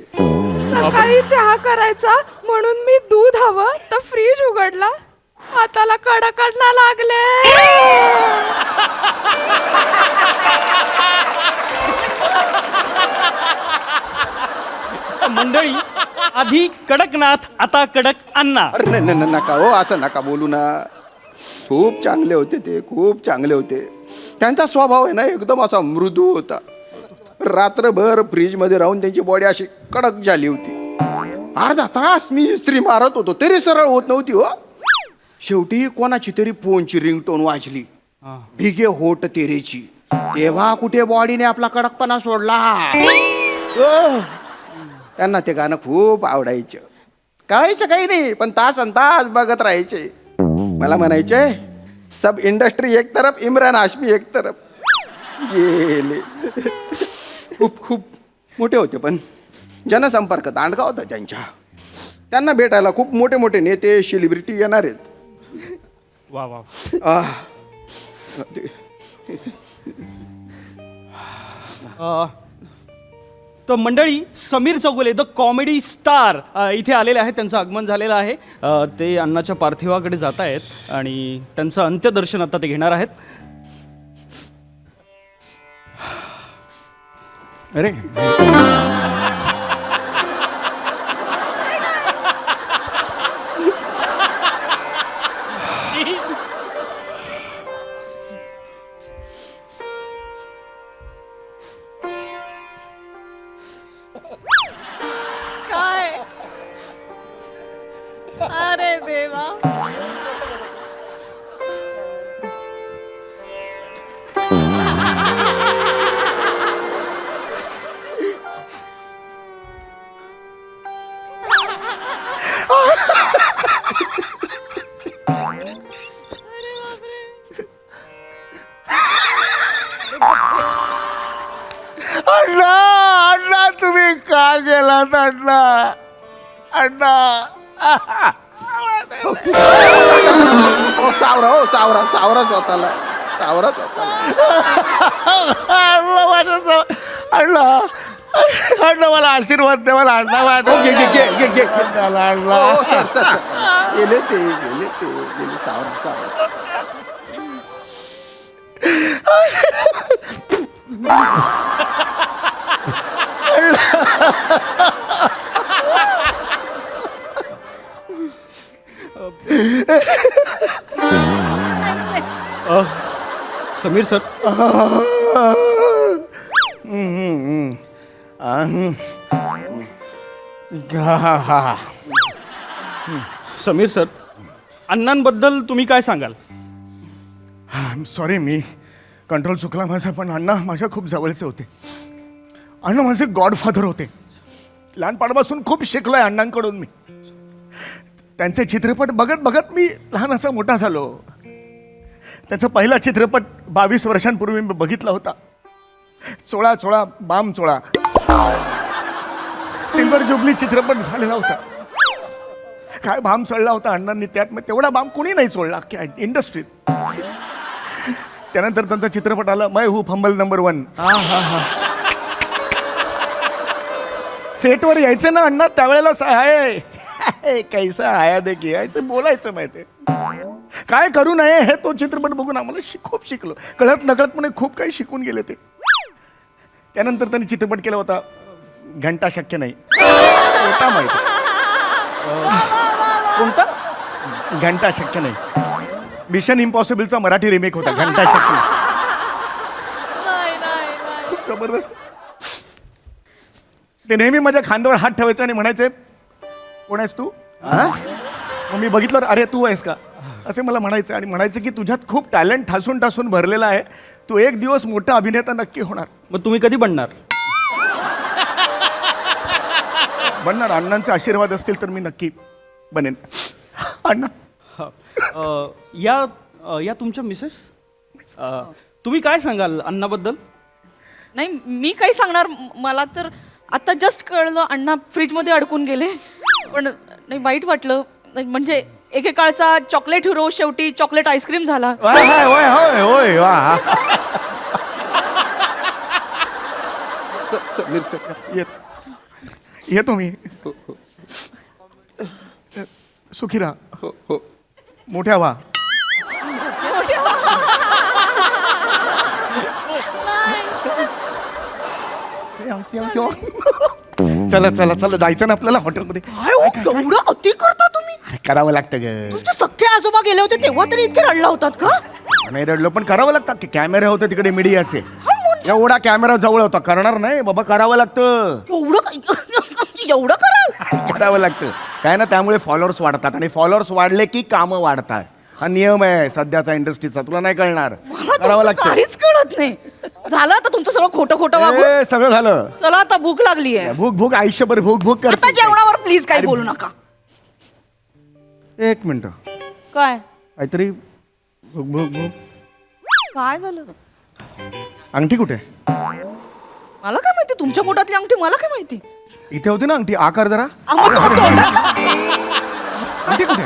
सकाळी चहा करायचा म्हणून मी दूध हवं तर फ्रीज उघडला, हाताला कडकडना लागले. मंडळी, आधी कडकनाथ, आता कडक अण्णा. अरे नाही नका हो, असं नका बोलू ना. खूप चांगले होते ते, खूप चांगले होते. त्यांचा स्वभाव आहे ना एकदम असा मृदू होता. रात्रभर फ्रीज मध्ये राहून त्यांची बॉडी अशी कडक झाली होती. अर्धा तास मी इस्त्री मारत होतो तरी सरळ होत नव्हती हो. शेवटी कोणाची तरी फोनची रिंगटोन वाजली, भिगे होट तेरेची. तेव्हा कुठे बॉडीने आपला कडकपणा सोडला. त्यांना ते गाणं खूप आवडायचं. कळायचं काही नाही, पण तासन तास बघत राहायचे. मला म्हणायचे सब इंडस्ट्री एक तरफ, इम्रान हाशमी एक तरफ. गेले. खूप मोठे होते, पण जनसंपर्क दांडगा होता त्यांच्या. त्यांना भेटायला खूप मोठे मोठे नेते सेलिब्रिटी येणार आहेत. वा वा. तर मंडळी, Sameer Chougule the comedy star इथे आलेले आहेत. त्यांचं आगमन झालेलं आहे. ते अण्णाच्या पार्थिवाकडे जात आहेत आणि त्यांचं अंत्यदर्शन आता ते घेणार आहेत. अरे काय? अरे देवा. अण्णा तुम्ही का गेलात अण्णा? अण्णा सावरा स्वतःला. अण्णा मला आशीर्वाद दे. मला अण्णा गेले ते सावरा. समीर सर समीर सर अण्णांबद्दल तुम्ही काय सांगाल? सॉरी, मी कंट्रोल चुकला माझा, पण अण्णा माझ्या खूप जवळचे होते. अण्णा माझे गॉडफादर होते. लहानपणापासून खूप शिकलोय अण्णांकडून मी. त्यांचे चित्रपट बघत बघत मी लहानाचा मोठा झालो. त्यांचा पहिला चित्रपट 22 वर्षांपूर्वी मी बघितला होता. चोळा चोळा बाम चोळा, सिल्वर जुबली चित्रपट झालेला होता. काय बाम चढला होता अण्णांनी त्यात. मग तेवढा बाम कोणी नाही चोळला अख्ख्या इंडस्ट्रीत. त्यानंतर त्यांचा चित्रपट आला मैं हूँ फंबल नंबर 1. सेटवर यायचे ना अण्णा त्यावेळेला सहाय कैसा आया देखिए असं बोलायचं माहितीये. काय करू नये हे तो चित्रपट बघून आम्हाला खूप शिकलो. कळत नकळतपणे खूप काही शिकून गेले ते. त्यानंतर त्यांनी चित्रपट केला होता घंटा शक्य नाही. होता माहिती कोणता? घंटा शक्य नाही. मिशन इम्पॉसिबलचा मराठी रिमेक होता घंटा शक्य नाही. खूप जबरदस्त. ते नेहमी माझ्या खांद्यावर हात ठेवायचे आणि म्हणायचे कोण आहेस तू? मग मी बघितलं अरे तू आहेस का असे मला म्हणायचं. आणि म्हणायचं की तुझ्यात खूप टॅलेंट ठासून ठासून भरलेला आहे. तू एक दिवस मोठा अभिनेता नक्की होणार. मग तुम्ही कधी बनणार? बनणार. अण्णांचे आशीर्वाद असतील तर मी नक्की बनेन. अण्णा या तुमच्या मिसेस, तुम्ही काय सांगाल अण्णाबद्दल? नाही मी काही सांगणार. मला तर आता जस्ट कळलं अण्णा फ्रीजमध्ये अडकून गेले. पण नाही वाईट वाटलं. म्हणजे एकेकाळचा चॉकलेट हिरो शेवटी चॉकलेट आईस्क्रीम झाला. होय वा. समीर सर येतो मी. सुखी राहा. हो. मोठ्या व्हा. चला चला चला जायचं ना आपल्याला हॉटेलमध्ये. एवढं अति करता तुम्ही? अरे करावं लागतं ग. तुमचे सख्खे आजोबा गेले होते तेव्हा तरी इतके रडला होतात का? नाही रडलो पण करावं लागतं. कॅमेरे होते तिकडे मीडियाचे. एवढा कॅमेरा जवळ होता. करणार नाही बाबा, करावं लागतं. एवढं कराल? करावं लागतं काय ना. त्यामुळे फॉलोअर्स वाढतात आणि फॉलोअर्स वाढले की कामं वाढतात. हा नियम आहे सध्याचा इंडस्ट्रीचा. तुला नाही कळणार. करावं लागतं. काहीच कळत नाही. झालं आता तुमचं सगळं खोटं खोटं वागून. सगळं झालं. चला आता भूक लागली आहे. भूक भूक आयुष्यभर भूक भूक आता करते. जेवणावर प्लीज काही बोलू नका. एक मिनिट. काय काहीतरी भूक भूक भूक. काय झालं? अंगठी कुठे? मला काय माहिती तुमच्या पोटातली अंगठी. मला काय माहिती. इथे होती ना अंगठी. आकार जरा. अंगठी कुठे?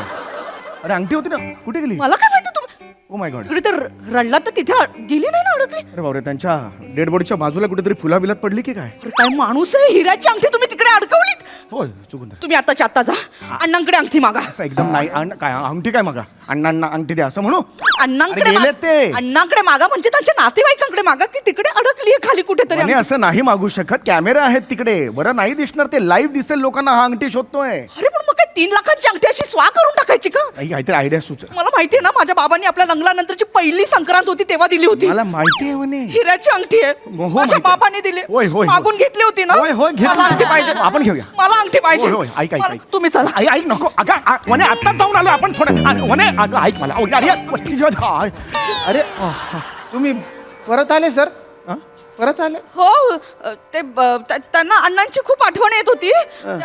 अरे अंगठी होती ना. कुठे गेली? मला काय माहिती. तुम्ही ओ माय गॉड. तिकडे तर रडला तर तिथे गेली नाही ना अडकली. अरे बापरे. त्यांच्या डेड बॉडीच्या बाजूला कुठेतरी फुला बिलात पडली की काय? अरे काय माणूस आहे. हिऱ्याची अंगठी तुम्ही तिकडे अडकवलीत. होय चुकून. तुम्ही आताच्या आता जा अण्णांकडे अंगठी मागा. असं एकदम नाही. काय अंगठी काय मागा? अण्णांना अंगठी द्या असं म्हणू? अण्णांकडे गेलेत ते. अण्णांकडे मागा म्हणजे त्यांच्या नातेवाईकांकडे मागा की तिकडे अडकली आहे खाली कुठेतरी. आणि असं नाही मागू शकत. कॅमेरा आहेत तिकडे. बरं नाही दिसणार. ते लाईव्ह दिसेल लोकांना हा अंगठी शोधतोय. अरे पण मग काय 3 लाखांची अंगठी अशी स्वा करून टाकायची का? काहीतरी आयडिया सुच. मला माहितीये ना माझ्या बाबांनी आपल्या लग्नानंतरची पहिली संक्रांत होती तेव्हा दिली होती. मला माहिती आहे म्हणे. हिऱ्याची अंगठी आहे. हो, माझ्या माहिती. बाबांनी दिली. होय, होय, मागून घेतली होती ना. होय, होय, घेतली. मला अंगठी पाहिजे. आपण घेऊया. मला अंगठी पाहिजे. होय, होय. ऐक, ऐक, ऐक. तुम्ही चला. ऐक नको. अगं म्हणे आत्ताच जाऊन आलो आपण थोडं. म्हणे अगं ऐक मला. अरे तुम्ही परत आले सर? परत आले? हो ते त्यांना अण्णांची खूप आठवण येत होती.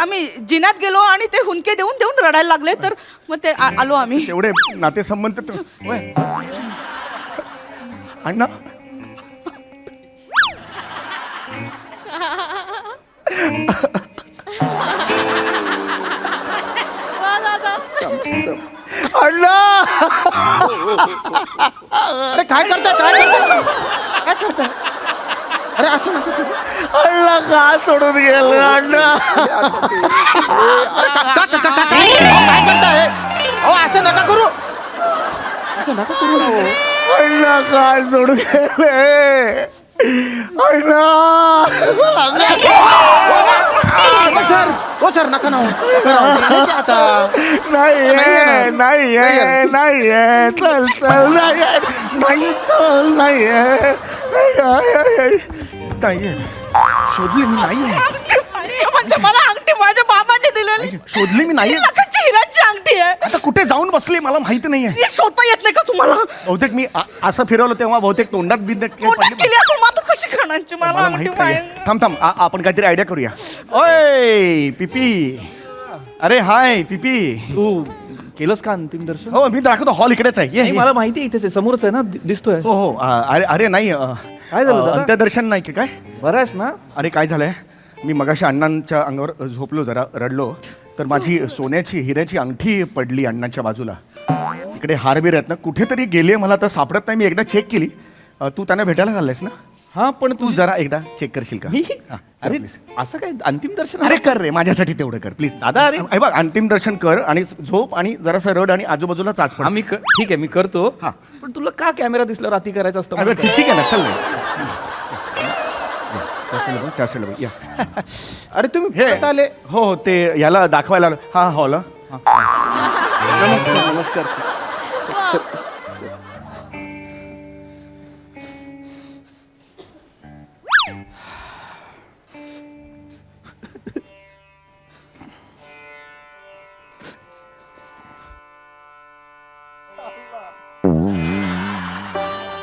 आम्ही जिन्यात गेलो आणि ते हुंदके देऊन देऊन रडायला लागले. तर मग ते आलो आम्ही. तेवढे नातेसंबंध होय. अण्णा अण्णा. अरे काय करताय? काय करताय? काय करताय? अरे असं नका करू. अण्णा का सोडून गेलं अण्णा? काय करताय? अहो असं नका करू. असं नका करू ना हो. अण्णा काय सोडून गेले? अण्णा सर हो सर नका ना हो. नका ना हो. निघायचे आता नाही नाहीये. नाही चल चल नाही चल नाही शोधली मी नाहीये म्हणजे मला अंगठी माझ्या बाबांनी दिलेली शोधली मी नाहीये लाखाची हिराची अंगठी आहे आता कुठे जाऊन बसली मला माहिती नाहीये हे शोधता येत नाही का तुम्हाला बहुतेक मी असं फिरवलं तेव्हा बहुतेक तोंडात बिंद कोणत्या केली असं मात्र कशी खाण्याची मला मला अंगठी माहित नाही पाहिजे. थांब आपण काहीतरी आयडिया करूया ओय पिपी अरे हाय पिपी तू केलंस का अंतिम दर्शन हो मी दाखवतो हॉल इकडेच आहे ये, नाही, ये. मला माहिती आहे इथेच आहे, समोरच आहे ना दिसतोय हो हो अरे नाही काय झालं दादा? अंत्यदर्शन नाही की काय बरं आहेस ना अरे काय झालंय मी मगाशी अण्णांच्या अंगावर झोपलो जरा रडलो तर माझी सोन्याची हिऱ्याची अंगठी पडली अण्णांच्या बाजूला इकडे हारबीर आहेत ना कुठेतरी गेली मला तर सापडत नाही मी एकदा चेक केली तू त्यांना भेटायला चाललायस ना हा पण तू जरा एकदा चेक करशील का मी हा, अरे please. असं काय अंतिम दर्शन अरे कर रे माझ्यासाठी तेवढं कर प्लीज दादा, अरे. हे बघ अंतिम दर्शन कर आणि झोप आणि जरासं रड आणि आजूबाजूला चाच हा मी ठीक आहे मी करतो हा. पण तुला का कॅमेरा दिसला राती करायचं असतं अरे मला काय? ठीक आहे ना चल रे त्या साईडला बघ, या अरे तुम्ही हे परत आले हो हो ते याला दाखवायला आलो. हा हॉल नमस्कार नमस्कार सर सर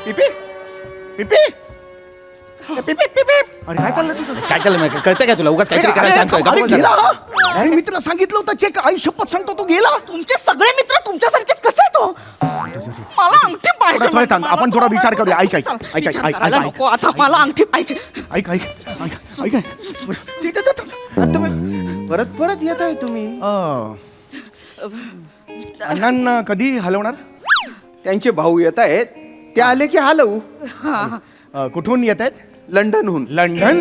पिपी पिपी पिपी पिपी अरे काय चाललं तुझं काय चाललं माहिती कळतं काय तुला उगाच काहीतरी करायला सांगतोय का? अरे गेला अरे मी तुला सांगितलं होतं चेक आई शपथ सांगतो तो गेला तुमचे सगळे मित्र तुमच्यासारखेच कसे आहे तो मला अंगठी पाहिजे थोडं थांब, आपण थोडा विचार करूया. ऐक, ऐक, चल, ऐक, ऐक, विचार ऐक, करायला ऐक. नको आता मला अंगठी पाहिजे ऐक ऐक ऐक ऐक अरे तुम्ही परत येत आहे तुम्ही अण्णांना कधी हलवणार त्यांचे भाऊ येत आहेत ते आले की हलवू कुठून येत आहेत लंडनहून लंडन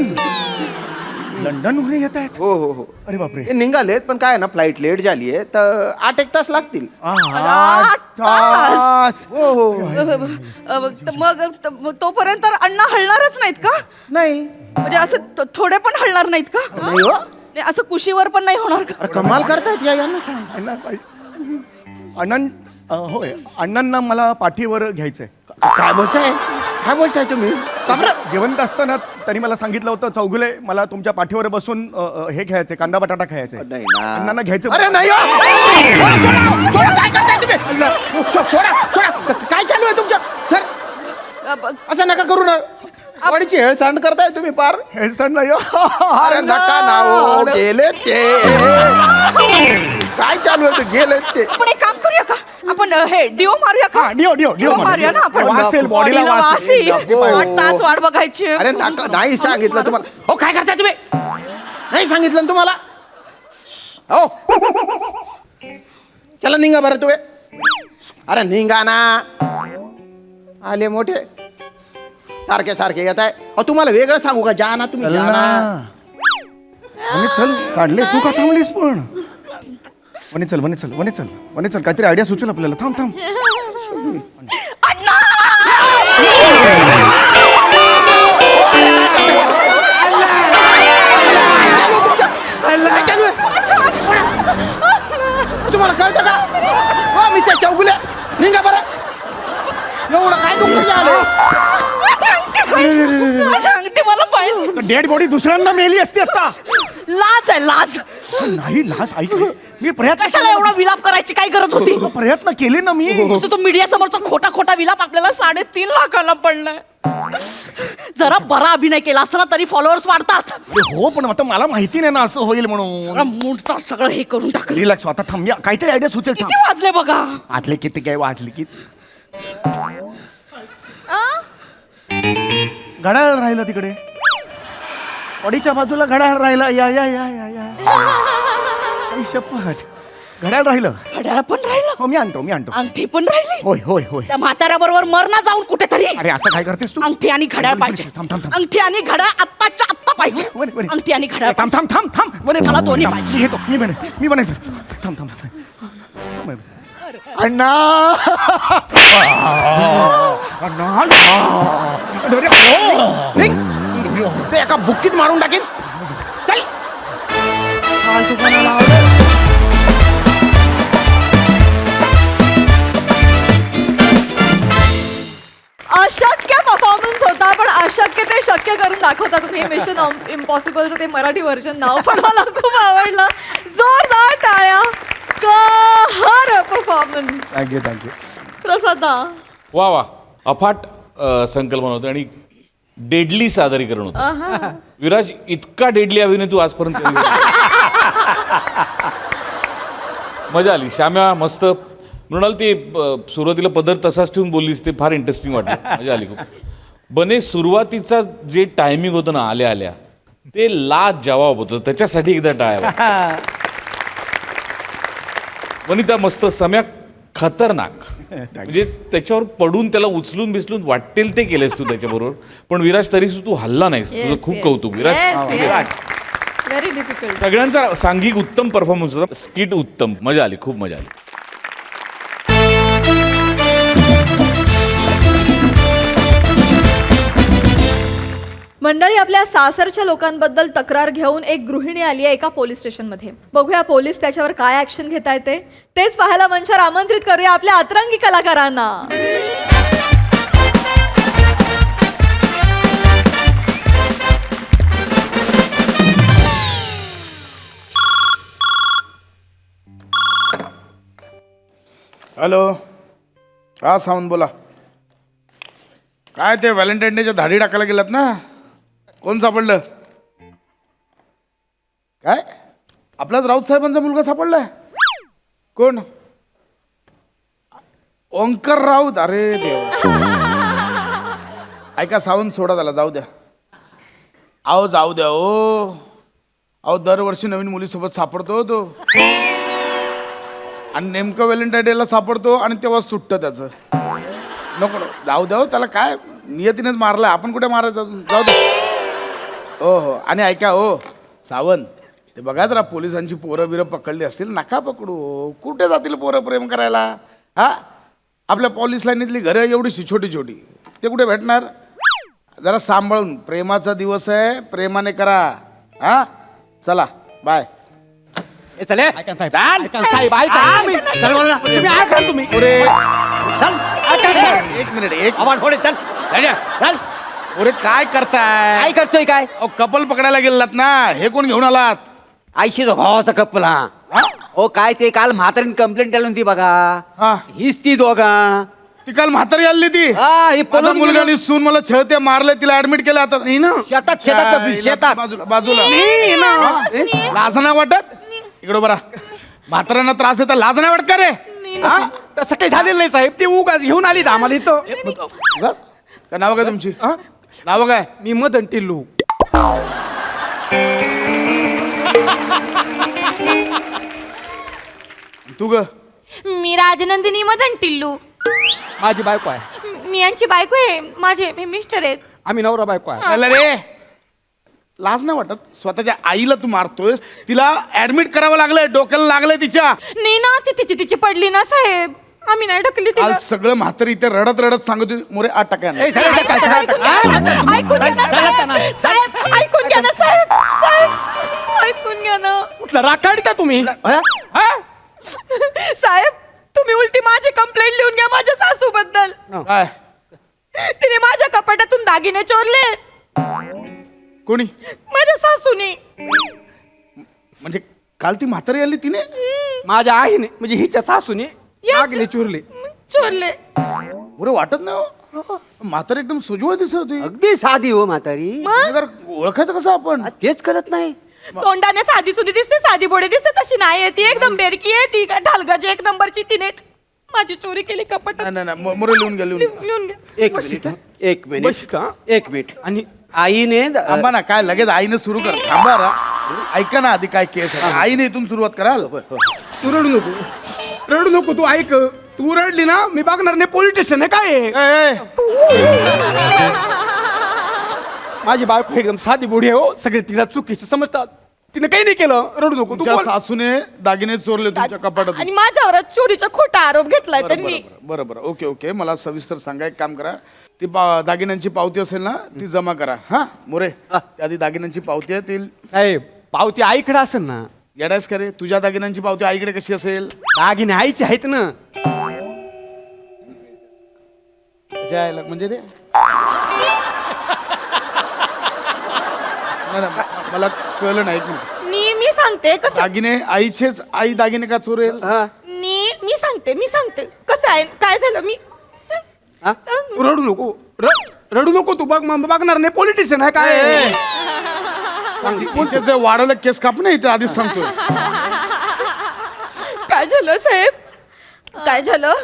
लंडनहून येत आहेत हो हो हो अरे बापरे ते निघालेत पण काय ना फ्लाईट लेट झाली आहे तर 8-1 तास लागतील 8 तास हो हो मग तोपर्यंत अण्णा हलणारच नाहीत का नाही म्हणजे असं थोडे पण हलणार नाहीत का नाही हो नाही, असं कुशीवर पण नाही होणार का अरे कमाल करतायत यांना सांग अण्णा अण्णां होय अण्णांना मला पाठीवर घ्यायचंय काय बोलताय तुम्ही जिवंत असताना त्यांनी मला सांगितलं होतं चौगुले मला तुमच्या पाठीवर बसून हे घ्यायचे कांदा बटाटा खायचे नाही ना. अण्णांना घ्यायचं अरे नाही हो. सोडा, काय करताय तुम्ही सोडा काय चालू आहे तुमच्या सर असं नका करू ना आवडीची हेळसांड करताय तुम्ही पार हेडसन नाही हो. अरे नका ना हो. गेले ते काय चालू आहे गेले ते आपण एक काम करूया का आपण हे डिओ मारूया का हा, डिओ मारूया ना आपण वासेल, बॉडीला बॉडीला वास येईल. नको. 8 तास वाट बघायची अरे नका नाही सांगितलं तुम्हाला हो काय करताय तुम्ही नाही सांगितलं ना तुम्हाला हो चला निघा बरं तुम्ही अरे निघा ना आले मोठे सारखे सारखे येत आहे तुम्हाला वेगळं सांगू का जा ना तुम्ही चल जा ना. ना वने चल काढले तू का थांबलीस पण वने चल काहीतरी आयडिया सुचेल आपल्याला थांब अण्णा तुम्हाला कळतं का हो मी त्या चौगुले निघा बरं एवढं काय दुःख झालं माझी अंगठी मला पाहिजे डेड बॉडी दुसऱ्यांना मेली असती आता लाज आहे लाज नाही लाज ऐक मी प्रयत्न कशाला एवढा विलाप करायची काय गरज होती प्रयत्न केले ना मी तो मीडिया समोरचा खोटा विलाप आपल्याला 3.5 लाखाला पडलाय जरा बरा अभिनय केला असता ना तरी फॉलोअर्स वाढतात हो पण आता मला माहिती नाही ना असं होईल म्हणून मूडचा सगळं हे करून टाकलं रिलॅक्स आता थांब काहीतरी आयडिया सुचेल थांब किती वाजले बघा आतले किती काय वाजले की घड्याळ राहिलं तिकडे बॉडीच्या बाजूला घड्याळ राहिला या या या या या आई शपथ घड्याळ राहिलं घड्याळ पण राहिलं हो मी आणतो अंगठी पण राहिली होय होय होय त्या म्हाताऱ्याबरोबर मर ना जाऊन कुठेतरी अरे असं काय करतेस तू अंगठी आणि घड्याळ पाहिजे थांब, थांब, थांब. अंगठी आणि घड्याळ आत्ताच्या आत्ता पाहिजे वने, वने. अंगठी आणि घड्याळ थांब थांब थांब थांब वने, मला दोन्ही थांब. पाहिजे. मी घेतो मी बनायचं थांब थांब अण्णा निघ. ते एका बुक्कीत मारून टाकेन चल फालतूपणा लावलं. अशक्य परफॉर्मन्स होता, पण अशक्य ते शक्य करून दाखवता तुम्ही. मिशन इम्पॉसिबलचं ते मराठी व्हर्जन नाव पण मला खूप आवडलं. जोरदार टाळ्या. कहर परफॉर्मन्स. थँक्यू. प्रसादा. वा वा, अफाट संकल्पना होती आणि डेडली सादरीकरण होतं. विराज, इतका डेडली अभिनय तू आजपर्यंत कधी केला? मजा आली. श्याम्या मस्त. मृणाल, ते सुरुवातीला पदर तसाच ठेवून बोललीस, ते फार इंटरेस्टिंग वाटलं. मजा आली खूप. बने, सुरुवातीचा जे टायमिंग होतं ना आल्या आल्या, ते लाजवाब होतं. त्याच्यासाठी एकदा टाळ्या. वनिता मस्त. सम्या खतरनाक. म्हणजे त्याच्यावर पडून त्याला उचलून बिचलून वाटेल ते केलेस तू त्याच्याबरोबर. पण विराज, तरी तू हल्ला नाहीस. तुझं खूप कौतुक विराज. Very difficult. सगळ्यांचा सांघिक उत्तम परफॉर्मन्स होता. स्किट उत्तम. मजा आली, खूप मजा आली. मंडळी, आपल्या सासरच्या लोकांबद्दल तक्रार घेऊन एक गृहिणी आली आहे एका पोलीस स्टेशनमध्ये. बघूया पोलीस त्याच्यावर काय ऍक्शन घेता येते. तेच पाहायला मंचावर आमंत्रित करूया आपल्या अतरंगी कलाकारांना. हॅलो. हा सावंत बोला. काय ते व्हॅलेंटाईन डेच्या धाडी टाकायला गेलात ना? कोण सापडलं? काय आपल्याच राऊत साहेबांचा मुलगा सापडलाय? कोण? ओंकार राऊत. अरे देव. ऐका सावंत, सोडा त्याला, जाऊ द्या. अहो जाऊ द्या. ओ अहो, दरवर्षी नवीन मुलीसोबत सापडतो तो, आणि नेमकं व्हॅलेंटाईन डेला सापडतो आणि तेव्हाच तुटतं त्याचं. नको जाऊ द्या. त्याला काय नियतीनेच मारलं, आपण कुठे मारायचं. जाऊ दे. हो हो. आणि ऐका हो सावंत, ते बघा जरा पोलिसांची पोरं बिरं पकडली असतील, नका पकडू. कुठे जातील पोरं प्रेम करायला? हा, आपल्या पोलीस लाईनीतली घरं एवढीशी छोटी छोटी, ते कुठे भेटणार? जरा सांभाळून. प्रेमाचा दिवस आहे, प्रेमाने करा. हा, चला बाय. एक मिनिट. अरे काय करताय? काय करतोय काय? कपल पकडायला गेलात ना, हे कोण घेऊन आलात? आईशी भावाचा कपल. हा ओ, काय ते काल म्हातारीने कंप्लेंट केली होती बघा. हा, हीच ती दोघा. ती काल म्हातारी आली ती. हा, ही आता पळून मुलगा आणि सून मला छळते, मारले, तिला ऍडमिट केलं. आता नाही ना, शेतात बाजूला बाजूला. लाज नाही वाटत? इकडे बरा. म्हाताऱ्यांना त्रास येतात, लाज नाही वाटत का रे? तसं काही झालेलं नाही साहेब. ती उगाच घेऊन आली आम्हाला इथं. काय नाव काय तुमची? नाव काय? मी मदन टिल्लू. तू ग? मी राजनंदिनी मदन टिल्लू. माझी बायको आहे. मी यांची बायको आहे. माझे मिस्टर आहेत. आम्ही नवरा बायको आहे. अरे रे, लाज नाही वाटत? स्वतःच्या आईला तू मारतोय, तिला ऍडमिट करावं लागलंय, डोक्याला लागलंय तिच्या. नाही ना, ती तिची पडली ना साहेब. आम्ही नाही ढकलली तिला. आज सगळं म्हातारी इथे रडत रडत सांगत होती, मोरे 8 टक्के ऐकून घ्या ना साहेब. ऐकून घ्या ना साहेब. ऐकून घ्या ना. कुठला राग काढता तुम्ही? साहेब, तुम्ही उलटी माझी कंप्लेंट लिहून घ्या माझ्या सासू बद्दल. काय? तिने माझ्या कपाटातून दागिने चोरले. कोणी? माझ्या सासूने. म्हणजे काल ती म्हातारी आली तिने? माझ्या आईने, म्हणजे हिच्या सासूने दागिने चोरले. मोरे वाटत नाही हो. म्हातारी एकदम सुजवळ दिसत होती. अगदी साधी हो म्हातारी. ओळखायचं कसं आपण? तेच कळत नाही. तोंडाने साधी सुधी दिसते, साधी बोडे दिसते, तशी नाही. ती एकदम बेरकी आहे. ती ढालगाची 1 नंबरची. तिने माझी चोरी केली कपाटात. नाही, मोरे लिहून घ्या, लिहून घ्या. एक मिनिट. आणि आईने थांबा ना, काय लगेच आईने सुरू कर? थांबा रा. ऐका ना आधी काय केस आहे. आईने इथून सुरुवात कराल. तू रडू नको. तू ऐक. तू रडली ना, मी बघणार नाही. पोलीस स्टेशन आहे काय? माझी बायको एकदम साधी बुडी आहे हो. सगळे तिला चुकीचं समजतात. तिने काही नाही केलं. रडू नको. तुमच्या सासूने दागिने चोरले तुमच्या कपाटात. आणि माझ्यावरच चोरीचा खोटा आरोप घेतलाय त्यांनी. बरोबर. ओके. मला सविस्तर सांगा. एक काम करा, ती दागिन्यांची पावती असेल ना, ती जमा करा. हा मोरे, त्या आधी दागिन्यांची पावती आहे ती. साहेब, पावती आईकडे असेल ना. येडायस का रे? तुझ्या दागिन्यांची पावती आईकडे कशी असेल? दागिने आईचे आहेत ना. त्याच्या आईला म्हणजे रे नाही, नाही, मला कळलं नाही. एक मिनिट. मी सांगते कसं दागिने आईचेच, आई दागिने का चोरेल? मी सांगते कसं आहे काय झालं मी तू रडू नको, रडू नको तू. बघणार नाही, पॉलिटिशियन आहे काय. इथे वाढवलं केस काप नाही इथे, आधीच सांगतो. काय झालं साहेब काय झालं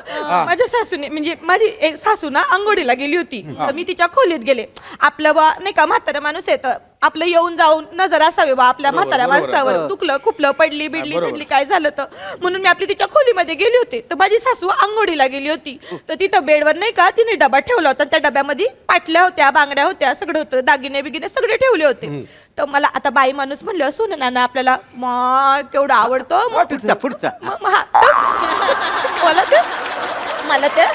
माझ्या सासूने म्हणजे माझी एक सासू ना अंघोळीला गेली होती तर मी तिच्या खोलीत गेले. आपलं बा नाही का म्हातारा माणूस आहे तर आपलं येऊन जाऊन नजर असावे बा आपल्या म्हाताऱ्या माणसावर. दुखलं खुपलं पडली बिडली झडली काय झालं तर म्हणून मी आपली तिच्या खोलीमध्ये गेली होते. तर माझी सासू अंघोळीला गेली होती तर तिथं बेडवर नाही का तिने डबा ठेवला होता. त्या डब्यामध्ये पाटल्या होत्या बांगड्या होत्या सगळं होतं दागिने बिगिने सगळे ठेवले होते. तर मला आता बाई माणूस म्हणलं सोनं नाना आपल्याला केवढं आवडतं मला त्या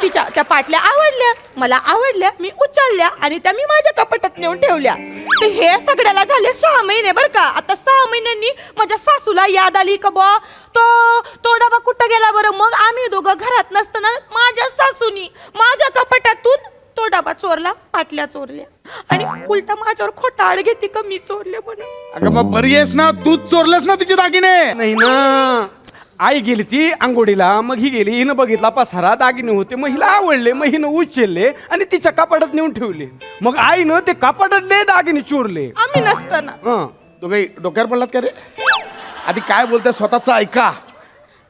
तिच्या त्या पाटल्या आवडल्या मला आवडल्या मी उचलल्या आणि त्या मी माझ्या कपाटात नेऊन ठेवल्या. तर हे सगळ्याला झाले 6 महिने बरं का. आता 6 महिन्यांनी माझ्या सासूला याद आली का बा तो डबा कुठं गेला बरं. मग आम्ही दोघं घरात नसताना माझ्या सासूनी माझ्या कपाटातून तो डबा चोरला पाटल्या चोरल्या आणि उलटा माझ्यावर खोटा आळ घेते का मी चोरले म्हणून. अगं मग बरी आहेस ना, तूच चोरलेस ना तिचे दागिने. नाही ना, आई गेली ती आंघोळीला, मग ही गेली, हिनं बघितला पसारा दागिने होते, मग हिला आवडले, मग हिनं उचलले आणि तिच्या कपाटात नेऊन ठेवले. मग आईनं ते कपाटातले दागिने चोरले. आम्ही नसताना. तो काही डोक्यावर पडलात का रे? आधी काय बोलताय स्वतःच ऐका.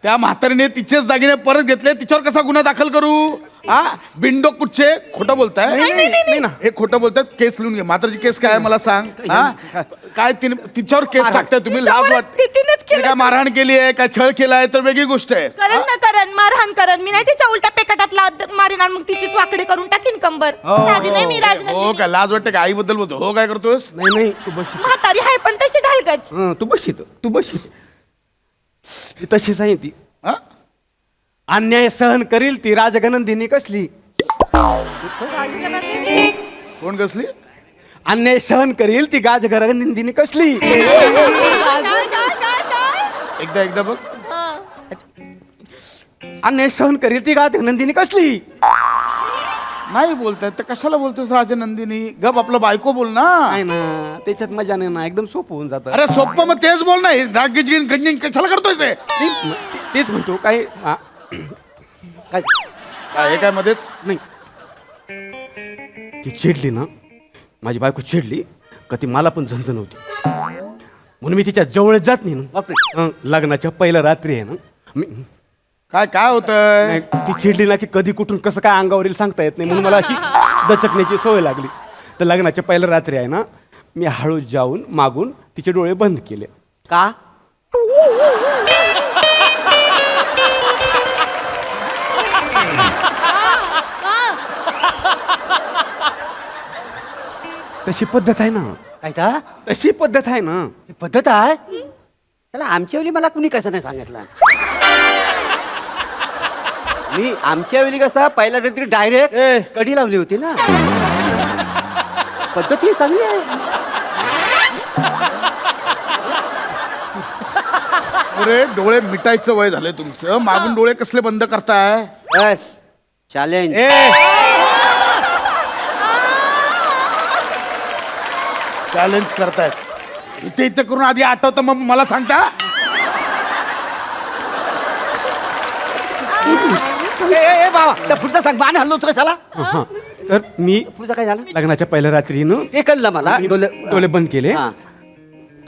त्या म्हातारीने तिचेच दागिने परत घेतले, तिच्यावर कसा गुन्हा दाखल करू? हा बिंडो कुठचे खोटं बोलताय? नाही ना, हे खोटं बोलतायत. केस लिहून घे. म्हातारीची केस काय आहे मला सांग. हा काय तिच्यावर केस टाकताय तुम्ही? लाज वाटते? काय मारहाण केली आहे, काय छळ केलाय तर वेगळी गोष्ट आहे. करण मारहाण करण मी नाही तिच्या उलट्या पेकटात मारीन आणि मग तिचीच वाकडे करून टाकीन कंबर. साधी नाही मी राजनंदिनी. हो काय लाज वाटते का? आईबद्दल बोलतो हो काय करतोस? नाही तू बस. म्हातारी आहे पण तशी ढालगच. तू बस तशीच आहे ती. हा? अन्याय सहन करील ती राजगनंदिनी कसली. कोण कसली? अन्याय सहन करील ती राजगनंदिनी कसली. एकदा बघ. अन्याय सहन करील ती राजगनंदिनी कसली. नाही बोलतायत तर कशाला बोलतोस राजनंदिनी? गप आपलं बायको बोल ना. नाही ना, त्याच्यात मजा नाही ना, एकदम सोपं होऊन जातं. अरे सोप्पं मग तेच बोल ना. रागीन गंजीन कशाला करतोयस हे? तेच म्हणतो काय काय हे काय मध्येच नाही. ती चिडली ना, माझी बायको चिडली का ती मला पण झणझण होती म्हणून मी तिच्या जवळ जात नाही ना. लग्नाच्या पहिल्या रात्री आहे ना मी काय होतंय? नाही, ती चिडली ना की कधी कुठून कसं काय अंगावर येईल सांगता येत नाही म्हणून मला अशी दचकण्याची सवय लागली. तर लग्नाच्या पहिल्या रात्री आहे ना मी हळू जाऊन मागून तिचे डोळे बंद केले. का? तशी पद्धत आहे ना. काय का? तशी पद्धत आहे ना. पद्धत आहे त्याला. आमच्या वेळी मला कुणी कसं नाही सांगितलं. मी आमच्या वेळी कसा पहिला तरी डायरेक्ट कडी लावली होती ना. पद्धत ही चांगली आहे. अरे डोळे मिटायचं वय झालंय तुमचं. मागून डोळे कसले बंद करताय? बस चॅलेंज. चॅलेंज करतायत. इथे करून आधी आठवतं मग मला सांगता. बाबा त्या पुढचा सांग. मान हल्लो होतो कशाला? तर मी पुढचं काय झालं? लग्नाच्या पहिल्या रात्रीनं ते कळलं मला. डोळे बंद केले. हा.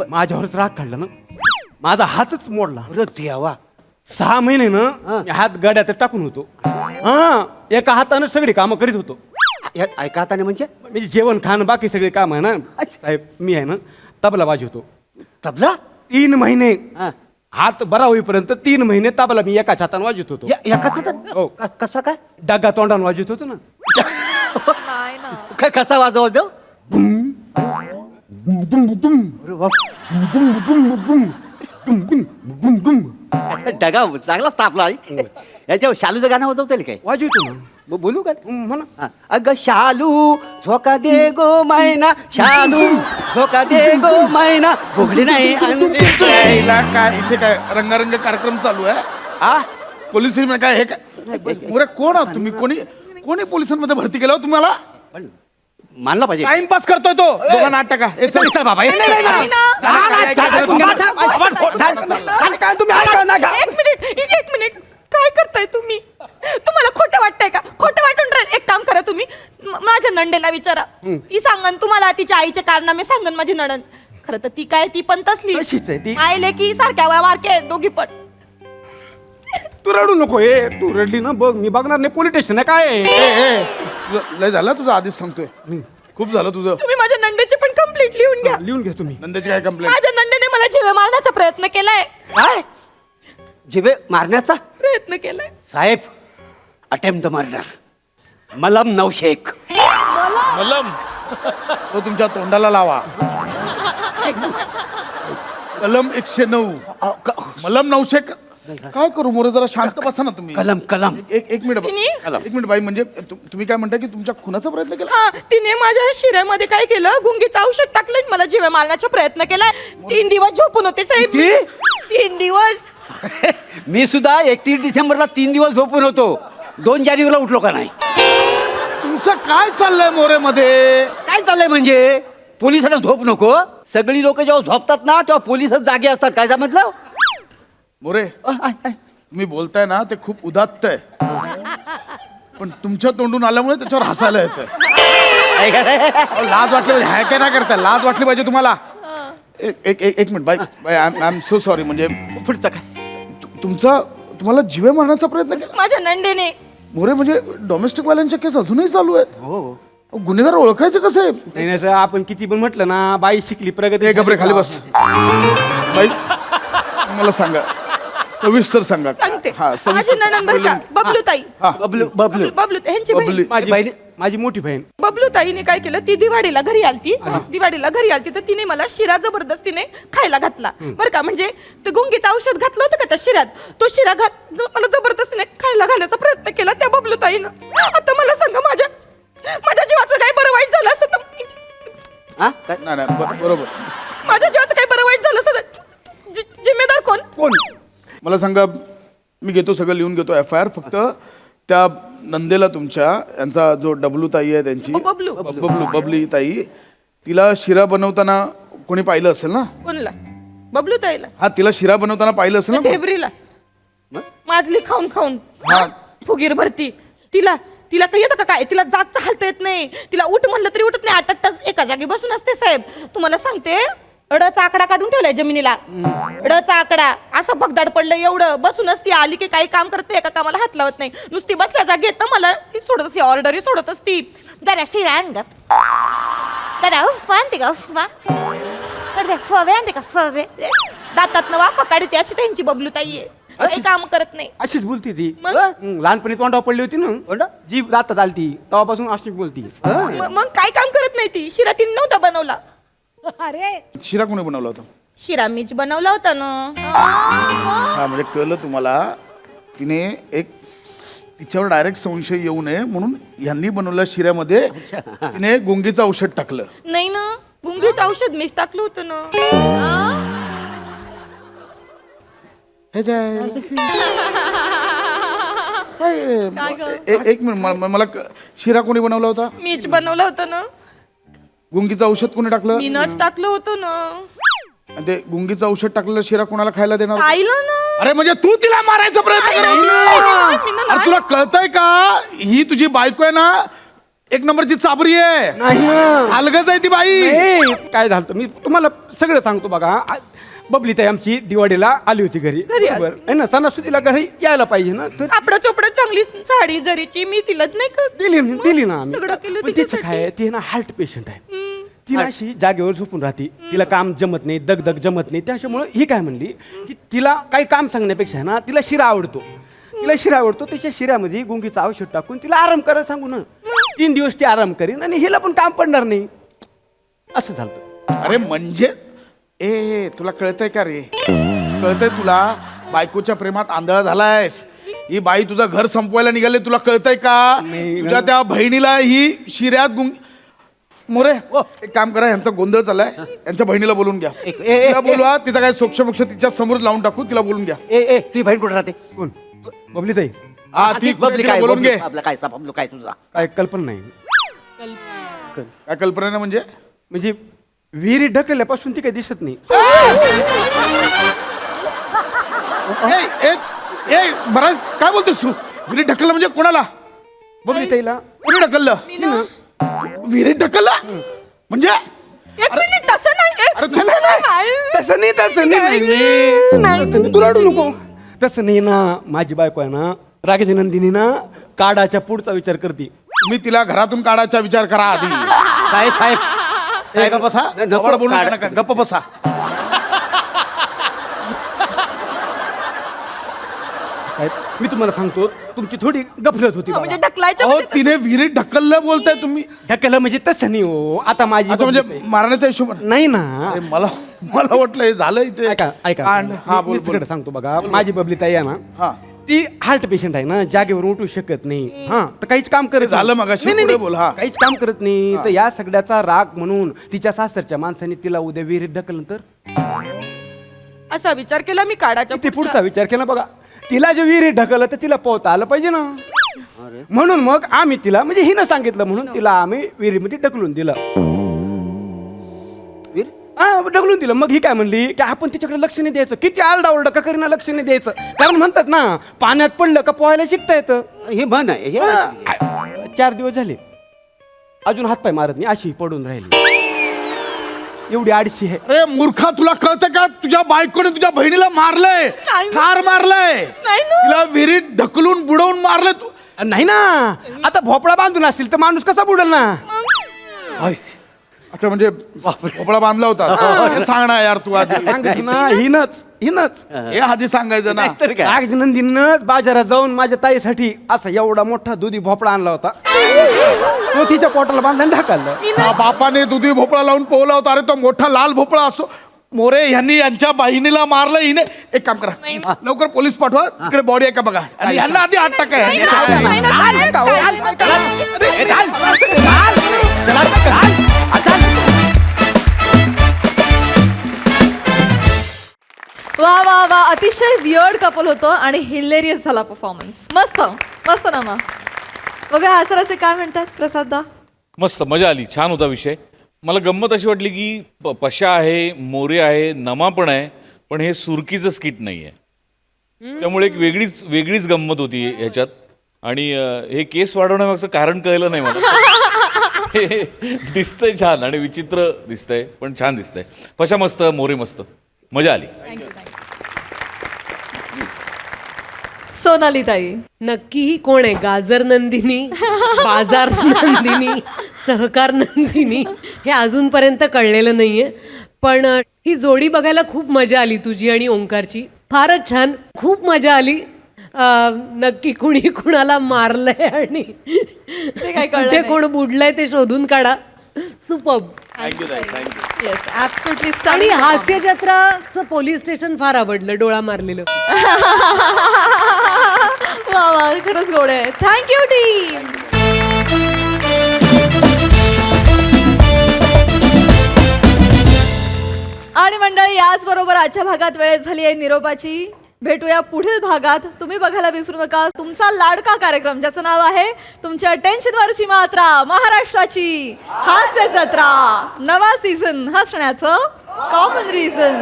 माझ्यावरच राग काढला ना. माझा हातच मोडला. अरे देवा. 6 महिने ना मी हात गाड्यात टाकून होतो. एका हातानं सगळी कामं करीत होतो. ऐका हाताने म्हणजे जेवण खाणं बाकी सगळे काम आहे ना साहेब. मी आहे ना तबला वाजवतो. तबला? 3 महिने हात बरा होईपर्यंत 3 महिने तबला मी एकाच हाताने वाजवत होतो. एकाच हातात? हो. कसा काय? डग्गा तोंडाने वाजवत होतो ना. नाही ना. काय कसा वाजव? डगा चांगला तापला. याच्या शालूचं गाणं वाजवता काय? वाजवतो ना. बोलू का? म्हणा. अगं शालू झोका दे गो मैना शालू झोका दे गो मैना भोगडी नाही यायला काय इथे काय रंगारंग कार्यक्रम चालू आहे हा पोलीस काय हे काय मोरे कोण आहात तुम्ही कोणी पोलिसांमध्ये भरती केलं हो तुम्हाला मानला पाहिजे. टाइमपास करतोय तो दोघांना 8 टका बाबा एक मिनिट काय करताय तुम्ही तुम्हाला खोटं वाटतंय का खोटं वाटून राहील एक काम करा तुम्ही माझ्या नंडेला विचारा ती सांगन तुम्हाला तिच्या आईचे कारनामे सांगन माझी नणंद खरं तर ती काय ती पण तसली आईले की सारख्या वारके दोघी पण तू रडू नको हे तू रडली ना बघ मी बघणार नाही पोलीस स्टेशन आहे काय आहे? लय झालं तुझं आधीच सांगतोय खूप झालं तुझं तुम्ही माझ्या नंदेची पण कंप्लीट लिहून घ्या लिहून घ्या तुम्ही. नंद्याची काय कंप्लेंट माझ्या नंदेने मला जीवे मारण्याचा प्रयत्न केलाय काय जिवे मारण्याचा प्रयत्न केलाय साहेब अटेम्प्ट द मर्डर मलम नवशेख मलम तो तुमच्या तोंडाला लावा कलम 109 मलम 900 काय करू मोरे जरा शांत बसा ना तुम्ही कलम एक मिनिट एक मिनिट बाई म्हणजे तुम्ही काय म्हणताय की तुमच्या खुनाचा प्रयत्न केला हा तिने माझ्या शिऱ्यामध्ये काय केलं गुंगीचं औषध टाकलं मला जीवे मारण्याचा प्रयत्न केलाय 3 दिवस झोपून होते साहेब 3 दिवस मी सुद्धा 31 डिसेंबरला 3 दिवस झोपून होतो 2 जानेवारीला उठलो का नाही. तुमचं काय चाललंय मोरे मध्ये काय चाललंय म्हणजे पोलिसाला झोप नको सगळी लोक जेव्हा झोपतात ना तेव्हा पोलिसच जागे असतात काय समजलं मोरे तुम्ही बोलताय ना ते खूप उदात्त आहे पण तुमच्या तोंडून आल्यामुळे त्याच्यावर हसायला येतं लाज वाटली हाय काय नाही करताय लाज वाटली पाहिजे तुम्हाला एक मिनिट बाई आय एम सो सॉरी म्हणजे पुढचं काय तुम्हाला जीवे मारण्याचा प्रयत्न केला माझ्या नंदेने मोरे म्हणजे डोमेस्टिक वाल्यांच्या केस अजूनही चालू आहेत गुन्हेगार ओळखायचे कसे नाही नाही सर आपण किती पण म्हटलं ना बाई शिकली प्रगती गबरे खाली बस बाई मला सांगा सविस्तर सांगा सांगते हा माझी नणंद बरं का बबलू ताई हा बबलू ह्यांची बहीण माझी मोठी बहीण बबलू ताईने काय केलं ती दिवाळीला घरी आलती तर तिने मला शिरा जबरदस्तीने खायला घातला बरं का म्हणजे ते गुंगीचं औषध घातलं होतं का त्या शिऱ्यात तो शिरा मला जबरदस्तीने खायला घालायचा प्रयत्न केला त्या बबलू ताईनं आता मला सांगा माझ्या जीवाचं काय बरं वाईट झालं असतं तर नाही बरोबर माझ्या जीवाचं काय बरं वाईट झालं असतं जिम्मेदार कोण मला सांगा मी घेतो सगळं लिहून घेतो FIR फक्त त्या नंदेला तुमच्या यांचा जो डबलू ताई आहे त्यांची बबली ताई तिला शिरा बनवताना कोणी पाहिलं असेल ना कोणला बबलू ताईला हा तिला शिरा बनवताना पाहिलं असेल ना ढेबरीला माजली खाऊन फुगीर भरती तिला काही येतं का काय तिला जात चालता येत नाही तिला उठ म्हणलं तरी उठत नाही 8 तास एका जागी बसून असते साहेब तुम्हाला सांगते अडचा आकडा काढून ठेवलाय जमिनीला अडचा आकडा असं भगदाड पडलं एवढं बसून असती आली की काही काम करते एका कामाला हात लावत नाही नुसती बसल्या जागी येतं मला ती सोडत असती ऑर्डरही सोडत असती जरा शिरा आण ग जरा उफ आणते का उफमा फवे आणते का फवे दातात वाफा काढते अशी त्यांची बबलू ताई आहे काही काम करत नाही अशीच बोलती ती मग? लहानपणी तोंडावर पडली होती ना जी जातात आलती तेव्हापासून अशी बोलती मग काय काम करत नाही ती शिरा तिने नव्हता बनवला अरे शिरा कोणी बनवला होता शिरा मीच बनवला होता ना हा म्हणजे कळलं तुम्हाला तिने तिच्यावर डायरेक्ट संशय येऊ नये म्हणून यांनी बनवलेल्या शिऱ्यामध्ये तिने गुंगीचं औषध टाकलं नाही ना गुंगीचं औषध मीच टाकलं होतं ना एक मिनिट मला शिरा कोणी बनवला होता मीच बनवला होता ना गुंगीचं औषध कोणी टाकलं मीनच टाकलं होतं ना आणि ते गुंगीचं औषध टाकलेलं शिरा कोणाला खायला देणार आईला ना अरे म्हणजे तू तिला मारायचा प्रयत्न करत अरे तुला कळतंय का ही तुझी बायको आहे ना एक नंबरची चाबरी आहे नाही अलगच आहे ती बाई काय झालं मी तुम्हाला सगळं सांगतो बघा बबली ताई आमची दिवाळीला आली होती घरी बरोबर आहे ना सणासुदीला घरी यायला पाहिजे ना तर आपडं चोपडं चांगली साडी जरीची मी तिलाच नाही का दिली ना आम्ही सगळं केलं पण तिचं काय आहे, ती ना हार्ट पेशंट आहे तिला अशी जागेवर झोपून राहते तिला काम जमत नाही दगदग जमत नाही त्याच्यामुळे ही काय म्हणली की तिला काही काम सांगण्यापेक्षा ना तिला शिरा आवडतो त्याच्या शिऱ्यामध्ये गुंगीचं औषध टाकून तिला आराम करायला सांगू ना 3 दिवस ती आराम करीन आणि हिला पण काम पडणार नाही असं झालं अरे म्हणजे तुला कळतंय का रे कळतंय तुला बायकोच्या प्रेमात आंधळा झालायस ही बाई तुझं घर संपवायला निघाले तुला कळतंय का तुझ्या त्या बहिणीला ही शिऱ्यात मोरे एक काम करा, यांचा गोंधळ चाललाय, यांच्या बहिणीला बोलून घ्या. तिला बोलवा, तिचा काय सोक्ष तिच्या समोर लावून टाकू, तिला बोलून घ्या. तुझी बहीण कुठे राहते? कोण बबली ताई? हा ती बबली तिला काय बोलून घे. आपलं काय सापडलो काय तुझा? काय कल्पना नाही. काय कल्पना नाही म्हणजे? म्हणजे विहिरी ढकलल्यापासून ती काही दिसत नाही. बराच काय बोलतोस तू? विहिरीत ढकललं म्हणजे कोणाला? बबली ताईला. कोणी ढकललं? विहिरीत ढकललं म्हणजे? एक मिनिट, तसं नाही. अरे नाही. तसं नाही, तसं नाही, तू रडू नको. तसं नाही ना, माझी बायको आहे ना रागेची नंदिनी ना काढाच्या पुढचा विचार करते. तुम्ही तिला घरातून काढायचा विचार करा आधी. साहेब गप्प बसा. नको बोलू नका, गप्प बसा. साहेब मी तुम्हाला सांगतो, तुमची थोडी गफलत होती म्हणजे बाबा. ढकलायचं अहो तिने विहिरीत ढकललं बोलताय तुम्ही? ढकललं म्हणजे तसं नाही हो. आता माझी अच्छा म्हणजे मारण्याचा हिशोब नाही ना. मला वाटलं हे झालं इथे. ऐका ऐका कांड. हा बोल मी सगळं सांगतो बघा. माझी बबली ताई आहे ना, हा ती हार्ट पेशंट आहे ना, जागेवर उठू शकत नाही. हा तर काहीच काम करत झालं मगाशी, नाही, नाही, पुढे नाही. बोल, हा. काहीच काम करत नाही. तर या सगळ्याचा राग म्हणून तिच्या सासरच्या माणसाने तिला उद्या विहिरीत ढकललं तर असा विचार केला मी काढाच्या ते पुढचा विचार केला बघा. तिला जे विहिरीत ढकललं तर तिला पोहता आलं पाहिजे ना. म्हणून मग आम्ही तिला, म्हणजे हिनं सांगितलं म्हणून तिला आम्ही विहिरीमध्ये ढकलून दिलं. हा ढकलून दिलं. मग ही काय म्हणली की आपण तिच्याकडे लक्ष नाही द्यायचं. किती आरडाओरडा का करीना लक्ष नाही द्यायचं. कारण म्हणतात ना, पाण्यात पडलं का पोहायला शिकता येतं. हे म्हण आहे. हा. 4 दिवस झाले अजून हातपाय मारत नाही, अशी पडून राहिली. एवढी आडशी आहे. अरे मूर्खा, तुला कळतं का? तुझ्या बायकोने तुझ्या बहिणीला मारलंय, ठार मारलंय. तिला विहिरीत ढकलून बुडवून मारलंय तू. नाही ना, आता भोपळा बांधून असेल तर माणूस कसा बुडेल ना. अच्छा म्हणजे भोपळा बांधला होता. हे सांग ना यार तू आधी. सांगितलं ना, हिनच हे आधी सांगायचं ना. रागनंदीनच बाजारात जाऊन माझ्या ताईसाठी असा एवढा मोठा दुधी भोपळा आणला होता. तो तिच्या पोटाला बांधून ढकललं. हा, बापाने दुधी भोपळा लावून पोहला होता. अरे तो मोठा लाल भोपळा असो. मोरे यांनी यांच्या बहिणीला मारलं. हिने एक काम करा, लवकर पोलीस पाठवा. तिकडे बॉडी आहे का बघा, आणि यांना आधी हात टाका. वा वा वा, अतिशय वियर्ड कपल होतं आणि हिलेरियस झाला परफॉर्मन्स. मस्त मस्त ना. मग बघा हासराचे काय म्हणतात प्रसाददा? मस्त मजा आली, छान होता विषय. मला गंमत अशी वाटली की पशा आहे, मोरे आहे, नमा पण आहे, पण हे सुरकीचं स्किट नाही आहे. त्यामुळे एक वेगळीच गंमत होती ह्याच्यात. आणि हे केस वाढवण्यामागचं कारण कळलं नाही मला. हे दिसतंय छान आणि विचित्र दिसतंय, पण छान दिसतंय. पशा मस्त, मोरे मस्त, मजा आली. सोनाली ताई नक्की ही कोण आहे? गाजर नंदिनी, बाजार नंदिनी, सहकार नंदिनी, हे अजूनपर्यंत कळलेलं नाहीये. पण ही जोडी बघायला खूप मजा आली, तुझी आणि ओंकारची. फारच छान, खूप मजा आली. नक्की कुणी कुणाला मारलंय आणि कुठे कोण बुडलंय ते शोधून काढा. सुपर्ब. येस, ॲब्सोल्युटली आणि स्टनिंग. हास्य जत्राचं पोलीस स्टेशन फार आवडलं, डोळा मारलेलं. वा वा, खरंच गोड आहे. Thank you team. आणि मंडळी, याचबरोबर आजच्या भागात वेळ झाली आहे निरोपाची. भेटूया पुढील भागात. तुम्ही बघायला विसरू नका तुमचा लाडका कार्यक्रम, ज्याचं नाव आहे तुमच्या टेन्शनवरची मात्रा, महाराष्ट्राची हास्य जत्रा. नवा सीझन हसण्याचं कॉमन रिझन.